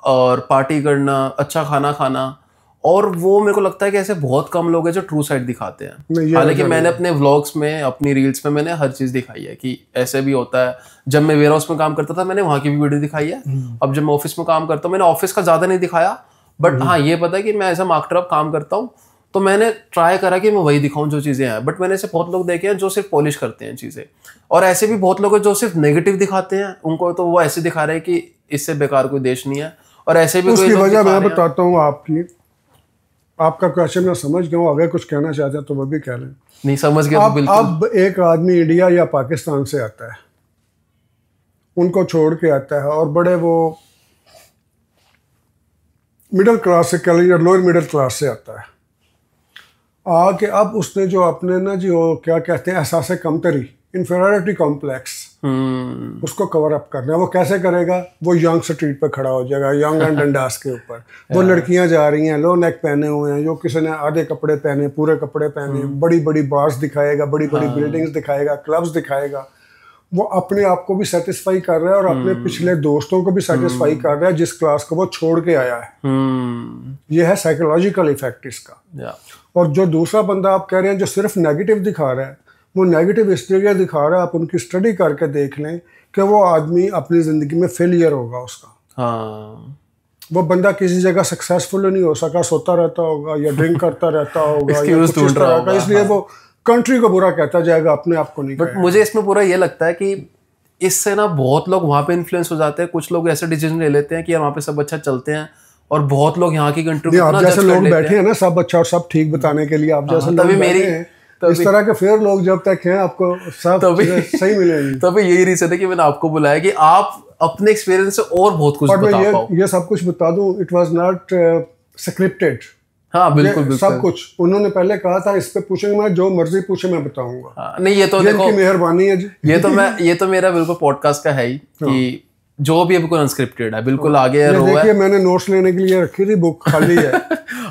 और पार्टी करना, अच्छा खाना खाना, और वो मेरे को लगता है कि ऐसे बहुत कम लोग हैं जो ट्रू साइड दिखाते हैं। हालांकि मैंने अपने व्लॉग्स में, अपनी रील्स में मैंने हर चीज दिखाई है कि ऐसे भी होता है। जब मैं वेयर हाउस में काम करता था मैंने वहां की भी वीडियो दिखाई है। अब जब मैं ऑफिस में काम करता हूँ, मैंने ऑफिस का ज्यादा नहीं दिखाया, बट हाँ ये पता है कि मैं एज अ मार्केटर अब काम करता हूँ, तो मैंने ट्राई करा कि मैं वही दिखाऊं जो चीजें हैं। बट मैंने ऐसे बहुत लोग देखे हैं जो सिर्फ पॉलिश करते हैं चीजें, और ऐसे भी बहुत लोग हैं जो सिर्फ नेगेटिव दिखाते हैं। उनको तो वो ऐसे दिखा रहे हैं कि इससे बेकार कोई देश नहीं है, और ऐसे भी उसकी वजह मैं बताता हूँ आपकी। आपका क्वेश्चन मैं समझ गया हूँ, अगर कुछ कहना चाहते हैं तो वो भी कह लें। नहीं समझ गया तो बिल्कुल। अब एक आदमी इंडिया या पाकिस्तान से आता है, उनको छोड़ के आता है, और बड़े वो मिडिल क्लास से कह लीजिए, लोअर मिडिल क्लास से आता है, आके अब उसने जो अपने ना जो क्या कहते हैं एहसास कमतरी, इंफीरियरिटी कॉम्प्लेक्स, उसको कवर अप करना है। वो कैसे करेगा? वो यंग स्ट्रीट पे खड़ा हो जाएगा, यंग एंड डंडास के ऊपर। वो लड़कियां जा रही हैं, लो नेक पहने हुए हैं, जो किसी ने आधे कपड़े पहने, पूरे कपड़े पहने, बड़ी बड़ी बार्स दिखाएगा, बड़ी बड़ी बिल्डिंग्स दिखाएगा, क्लब्स दिखाएगा। वो अपने आप को भी सेटिस्फाई कर रहा है और अपने पिछले दोस्तों को भी सेटिस्फाई कर रहा है जिस क्लास को वो छोड़ के आया है। ये है साइकोलॉजिकल इफेक्ट इसका। और जो दूसरा बंदा आप कह रहे हैं जो सिर्फ नेगेटिव दिखा रहा है, वो नेगेटिव इसलिए दिखा रहा है, आप उनकी स्टडी करके देख लें कि वो आदमी अपनी ज़िंदगी में फेलियर होगा उसका। वो बंदा किसी जगह सक्सेसफुल नहीं हो सका, सोता रहता होगा या ड्रिंक करता रहता होगा या कुछ इस तरह का, इसलिए वो कंट्री को बुरा कहता जाएगा, अपने आप को नहीं। बट मुझे इसमें पूरा ये लगता है कि इससे ना बहुत लोग वहाँ पे इन्फ्लुएंस हो जाते हैं। कुछ लोग ऐसे डिसीजन ले लेते हैं कि यार वहाँ पे सब अच्छा चलते हैं, और बहुत लोग यहाँ की कंट्री में आप जैसे लोग बैठे हैं ना सब अच्छा और सब ठीक बताने के लिए, आप जैसे लोग बैठे हैं इस तरह के फिर लोग जब तक हैं आपको सब सही मिलेंगे। तभी यही रीजन है कि मैंने आपको बुलाया कि आप अपने एक्सपीरियंस से और बहुत कुछ बता पाओ। ये सब कुछ बता दूं, इट वाज नॉट स्क्रिप्टेड। हाँ बिल्कुल बिल्कुल, सब कुछ उन्होंने पहले कहा था, इस पे पूछेंगे, मैं जो मर्जी पूछे मैं बताऊंगा। नहीं ये तो देखो, मेहरबानी है जी। ये तो मेरा बिल्कुल पॉडकास्ट का है ही कि जो भी बिल्कुल अनस्क्रिप्टेड है, बिल्कुल आगे रो है। देखिए मैंने नोट्स लेने के लिए रखी थी, बुक खाली है।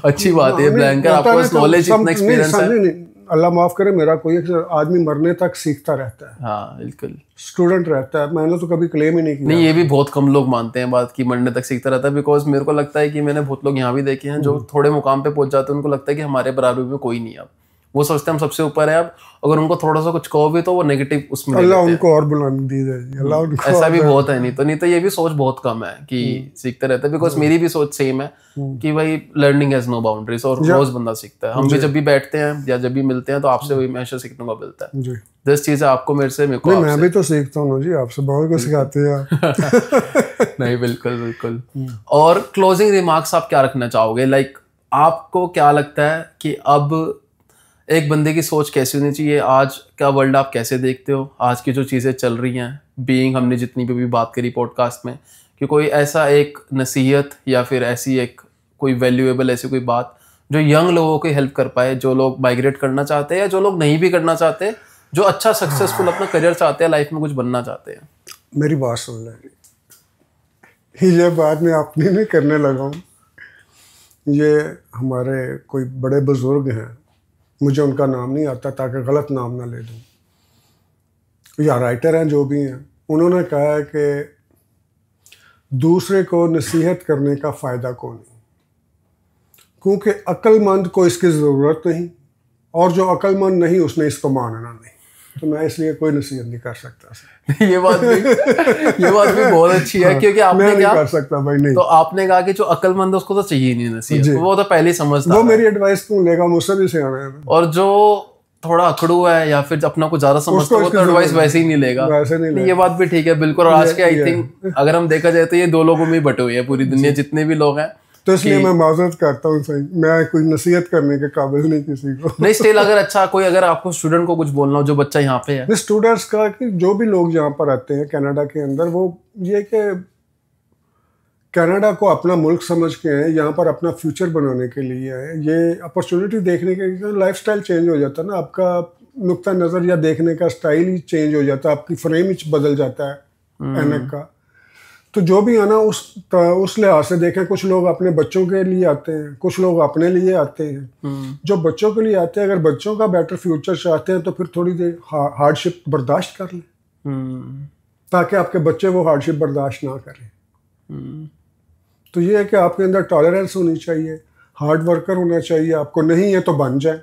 अच्छी बात है, ब्लैंक है, आपके पास नॉलेज, इतना एक्सपीरियंस है। अल्लाह माफ करे, मेरा कोई आदमी मरने तक सीखता रहता है। हाँ बिल्कुल, स्टूडेंट रहता है। मैंने तो कभी क्लेम ही नहीं किया। नहीं, ये भी बहुत कम लोग मानते हैं बात की मरने तक सीखता रहता है। बिकॉज मेरे को लगता है कि मैंने बहुत लोग यहाँ भी देखे हैं जो थोड़े मुकाम पे पहुंच जाते हैं, उनको लगता है कि हमारे बराबर में कोई नहीं है। अब वो सोचते हैं हम सबसे ऊपर है। अब अगर उनको थोड़ा सा कुछ कहो भी तो वो नेगेटिव उसमें अल्लाह उनको और बुलंदी दे, अल्लाह उनको। ऐसा भी बहुत है। नहीं तो ये भी सोच बहुत कम है कि सीखते रहते हैं। बिकॉज मेरी भी सोच सेम है कि भाई लर्निंग हैज नो बाउंड्रीज, और रोज बंदा सीखता है। हम भी जब भी बैठते हैं या जब भी मिलते हैं तो आपसे वही हमेशा सीखने को मिलता है। 10 चीजें आपको मेरे से, मेरे को आपसे। मैं भी तो सीखता हूँ जी, आपसे बहुत कुछ सिखाते हैं। नहीं बिल्कुल बिल्कुल। और क्लोजिंग रिमार्क्स आप क्या रखना चाहोगे? लाइक आपको क्या लगता है कि अब एक बंदे की सोच कैसी होनी चाहिए? आज का वर्ल्ड आप कैसे देखते हो? आज की जो चीज़ें चल रही हैं, बीइंग, हमने जितनी भी बात करी पॉडकास्ट में, कि कोई ऐसा एक नसीहत या फिर ऐसी एक कोई वैल्यूएबल ऐसी कोई बात जो यंग लोगों की हेल्प कर पाए, जो लोग माइग्रेट करना चाहते हैं या जो लोग नहीं भी करना चाहते, जो अच्छा सक्सेसफुल अपना करियर चाहते हैं, लाइफ में कुछ बनना चाहते हैं। मेरी बात सुन लें, ये बात मैं अपनी नहीं करने लगा हूँ। ये हमारे कोई बड़े बुजुर्ग हैं, मुझे उनका नाम नहीं आता ताकि गलत नाम ना ले दूँ, या राइटर हैं जो भी हैं, उन्होंने कहा है कि दूसरे को नसीहत करने का फ़ायदा कौन नहीं, क्योंकि अक्लमंद को इसकी ज़रूरत नहीं, और जो अक्लमंद नहीं उसने इसको मानना नहीं। तो मैं इसलिए कोई नसीहत नहीं कर सकता। ये बात भी बहुत अच्छी है, क्योंकि आपने क्या कर सकता भाई, नहीं। तो आपने कहा कि जो अक्लमंद है उसको तो चाहिए नहीं नसीहत, वो तो पहले ही समझता है। वो मेरी एडवाइस क्यों लेगा, मुझसे भी सियाना है। और जो थोड़ा अकड़ू है या फिर अपना कुछ ज्यादा समझता है, वो तो एडवाइस वैसे ही नहीं लेगा। ये बात भी ठीक है बिल्कुल। और आज के आई थिंक अगर हम देखा जाए तो ये दो लोगों में ही बटे हुए हैं पूरी दुनिया, जितने भी लोग हैं। तो इसलिए मैं माजरत करता हूँ सही, मैं कोई नसीहत करने के काबिल नहीं किसी को। नहीं स्टिल अगर अच्छा कोई अगर आपको स्टूडेंट को कुछ बोलना हो जो बच्चा यहाँ पे है, स्टूडेंट्स का कि जो भी लोग यहाँ पर आते हैं कनाडा के अंदर, वो ये कि कनाडा को अपना मुल्क समझ के आए, यहाँ पर अपना फ्यूचर बनाने के लिए आए, ये अपॉर्चुनिटी देखने के लाइफस्टाइल चेंज हो जाता है ना, आपका नुक्ता नज़र या देखने का स्टाइल ही चेंज हो जाता है, आपकी फ्रेम ही बदल जाता है ऐनक का। तो जो भी आना उस लिहाज से देखें, कुछ लोग अपने बच्चों के लिए आते हैं, कुछ लोग अपने लिए आते हैं। जो बच्चों के लिए आते हैं, अगर बच्चों का बेटर फ्यूचर चाहते हैं तो फिर थोड़ी देर हार्डशिप बर्दाश्त कर लें, ताकि आपके बच्चे वो हार्डशिप बर्दाश्त ना करें। तो ये है कि आपके अंदर टॉलरेंस होनी चाहिए, हार्ड वर्कर होना चाहिए, आपको नहीं है तो बन जाए।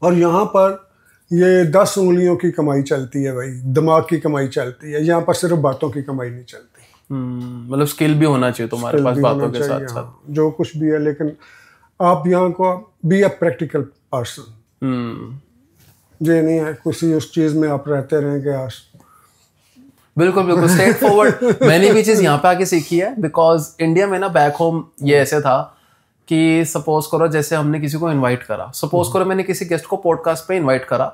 और यहाँ पर ये 10 उंगलियों की कमाई चलती है भाई, दिमाग की कमाई चलती है, यहाँ पर सिर्फ बातों की कमाई नहीं चलती। मतलब स्किल भी होना चाहिए तुम्हारे पास बातों के साथ साथ, जो कुछ भी है, लेकिन आप यहाँ को बी अ प्रैक्टिकल पर्सन। ये नहीं है किसी उस चीज़ में आप रहते रहेंगे आज। बिल्कुल बिल्कुल स्ट्रेट फॉरवर्ड। मैंने भी चीज़ यहाँ पे आके सीखी है, बिकॉज इंडिया में ना बैक होम ये ऐसे था कि सपोज करो जैसे हमने किसी को इनवाइट करा, सपोज करो मैंने किसी गेस्ट को पॉडकास्ट पे इनवाइट करा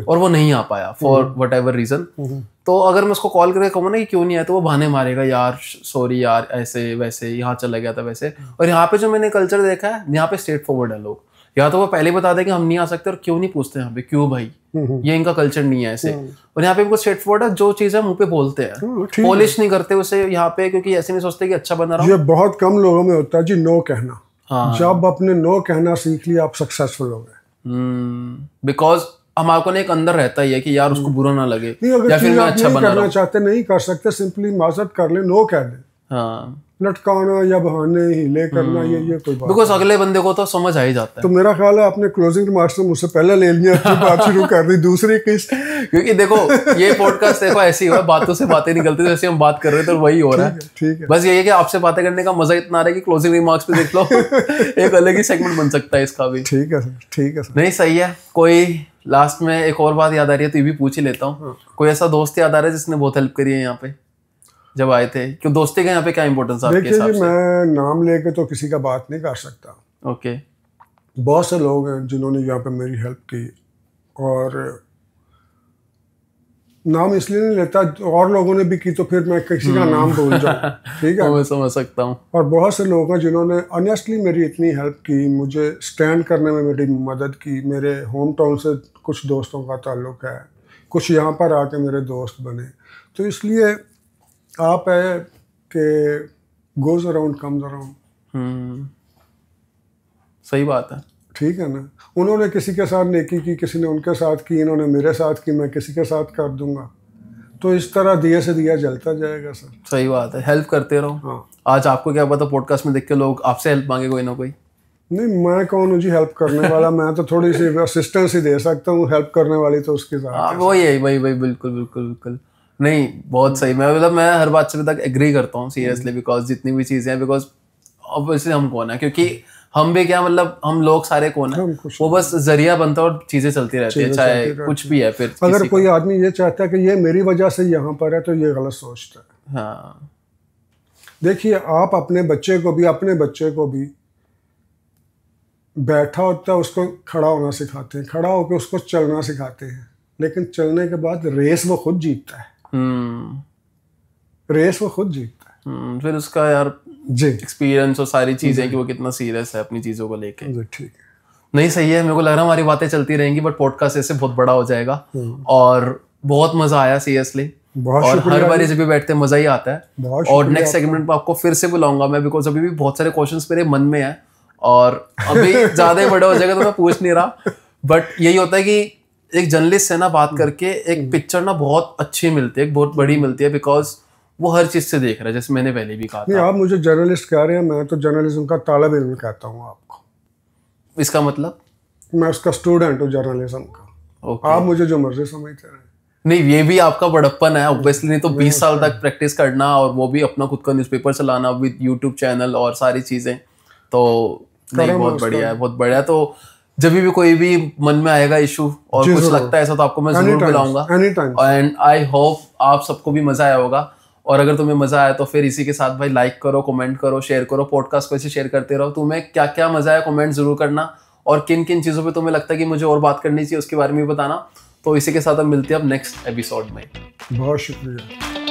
और वो नहीं आ पाया फॉर वट एवर रीजन, तो अगर मैं उसको कॉल करके कहूँ ना कि क्यों नहीं आया, तो वो बहाने मारेगा, यार सॉरी यार ऐसे वैसे यहाँ चला गया था वैसे। और यहाँ पे जो मैंने कल्चर देखा है, यहाँ पे स्ट्रेट फॉरवर्ड है लोग, या तो वो पहले बता दें कि हम नहीं आ सकते और क्यों नहीं पूछते यहाँ पे, क्यों भाई, ये इनका कल्चर नहीं है ऐसे। और यहाँ पे बिल्कुल स्ट्रेट फॉरवर्ड है, जो चीज़ है मुंह पे बोलते हैं, पॉलिश नहीं करते उसे यहाँ पे, क्योंकि ऐसे नहीं सोचते कि अच्छा बना रहा। ये बहुत कम लोगों में होता है जी नो कहना। जब आपने नो कहना सीख लिया, आप सक्सेसफुल हो गए। बिकॉज हमारे को एक अंदर रहता ही है कि यार उसको बुरा ना लगे, या फिर मैं अच्छा करना चाहते नहीं कर सकते, सिंपली माजरत कर ले, नो कह दे। हाँ, लटकाना या बहाने हिले करना ये कोई बात, बिकॉज अगले बंदे को तो समझ आ ही जाता है। तो मेरा ख्याल है आपने क्लोजिंग रिमार्क्स में मुझसे पहले ले लिया, अपनी बात शुरू कर दी दूसरी किस्त। क्योंकि देखो ये पॉडकास्ट देखो ऐसी हुआ, बातों से बातें निकलती है, जैसे हम बात कर रहे थे तो वही हो रहा है। ठीक है, बस यही है कि आपसे बातें करने का मजा इतना आ रहा है कि क्लोजिंग रिमार्क्स पे देख लो एक अलग ही सेगमेंट बन सकता है इसका भी। ठीक है सर, ठीक है सर। नहीं सही है। कोई लास्ट में एक और बात याद आ रही है तो ये भी पूछ ही लेता हूँ, कोई ऐसा दोस्त याद आ रहा है जिसने बहुत हेल्प करी है यहाँ पे जब आए थे? क्यों दोस्ती का यहाँ पे क्या इंपॉर्टेंस है आपके हिसाब से? मैं नाम लेके तो किसी का बात नहीं कर सकता। ओके। बहुत से लोग हैं जिन्होंने यहाँ पे मेरी हेल्प की, और नाम इसलिए नहीं लेता, और लोगों ने भी की तो फिर मैं किसी का नाम भूल जाऊँ। ठीक है, मैं समझ सकता हूँ। और बहुत से लोग हैं जिन्होंने ऑनेस्टली मेरी इतनी हेल्प की, मुझे स्टैंड करने में मेरी मदद की। मेरे होम टाउन से कुछ दोस्तों का ताल्लुक है, कुछ यहाँ पर आके मेरे दोस्त बने। तो इसलिए आप है कि गोज अराउंड कम्स अराउंड। सही बात है। ठीक है ना, उन्होंने किसी के साथ नेकी की, किसी ने उनके साथ की, इन्होंने मेरे साथ की, मैं किसी के साथ कर दूंगा। तो इस तरह दिए से दिया जलता जाएगा सर। सही बात है, हेल्प करते रहो। हाँ, आज आपको क्या पता पॉडकास्ट में देख के लोग आपसे हेल्प मांगे कोई ना कोई। नहीं, मैं कौन हूँ जी हेल्प करने वाला? मैं तो थोड़ी सी असिस्टेंस ही दे सकता हूँ, हेल्प करने वाली तो उसके साथ। वही बिल्कुल बिल्कुल बिल्कुल। नहीं बहुत सही। मैं हर बात से तक एग्री करता हूँ सीरियसली, बिकॉज जितनी भी चीज़ें हैं, बिकॉज ऑब्वियसली हम कौन है, क्योंकि हम भी क्या मतलब हम लोग सारे कौन है, वो बस जरिया बनता है और चीज़ें चलती रहती है, चाहे कुछ भी है। फिर अगर कोई आदमी ये चाहता है कि ये मेरी वजह से यहाँ पर है, तो ये गलत सोचता है। हाँ, देखिए, आप अपने बच्चे को भी बैठा होता है उसको खड़ा होना सिखाते हैं, खड़ा होकर उसको चलना सिखाते हैं, लेकिन चलने के बाद रेस वो खुद जीतता है। रेस वो खुद जीतता है। फिर उसका यार जी एक्सपीरियंस और सारी चीजें कि वो कितना सीरियस है अपनी चीजों को लेके। ठीक है, नहीं सही है। मेरे को लग रहा है हमारी बातें चलती रहेंगी, बट पॉडकास्ट ऐसे बहुत बड़ा हो जाएगा। और बहुत मजा आया सीरियसली, और हर बार जब भी बैठते हैं मजा ही आता है। और नेक्स्ट सेगमेंट में आपको फिर से बुलाऊंगा मैं, बिकॉज अभी भी बहुत सारे क्वेश्चंस मेरे मन में है, और अभी ज्यादा ही बड़ा हो जाएगा तो मैं पूछ नहीं रहा। बट यही होता है कि एक जर्नलिस्ट से ना बात करके एक पिक्चर ना बहुत अच्छी मिलती है, बहुत बड़ी मिलती है, बिकॉज वो हर चीज से देख रहा है, जैसे मैंने पहले भी कहा था। आप मुझे जर्नलिस्ट कह रहे हैं, मैं तो जर्नलिज्म का तालिब इल्म कहता हूँ आपको। इसका मतलब मैं उसका स्टूडेंट हूँ जर्नलिज्म का। आप मुझे जो मर्जी समझते रहे। नहीं, ये भी आपका बड़प्पन है ऑब्वियसली। नहीं तो 20 साल तक प्रैक्टिस करना, और वो भी अपना खुद का न्यूज़पेपर चलाना विद यूट्यूब चैनल और सारी चीजें, तो नहीं बहुत बढ़िया है, बहुत बढ़िया। तो जब भी कोई भी मन में आएगा इशू और कुछ लगता है ऐसा, तो आपको मैं जरूर बुलाऊंगा, एंड आई होप आप सबको भी मजा आया होगा। और अगर तुम्हें मजा आया तो फिर इसी के साथ भाई लाइक करो, कमेंट करो, शेयर करो, पॉडकास्ट को ऐसे शेयर करते रहो। तुम्हें क्या क्या मजा आया कमेंट जरूर करना, और किन किन चीज़ों पे तुम्हें लगता है कि मुझे और बात करनी चाहिए उसके बारे में भी बताना। तो इसी के साथ हम मिलते हैं अब नेक्स्ट एपिसोड में। बहुत शुक्रिया।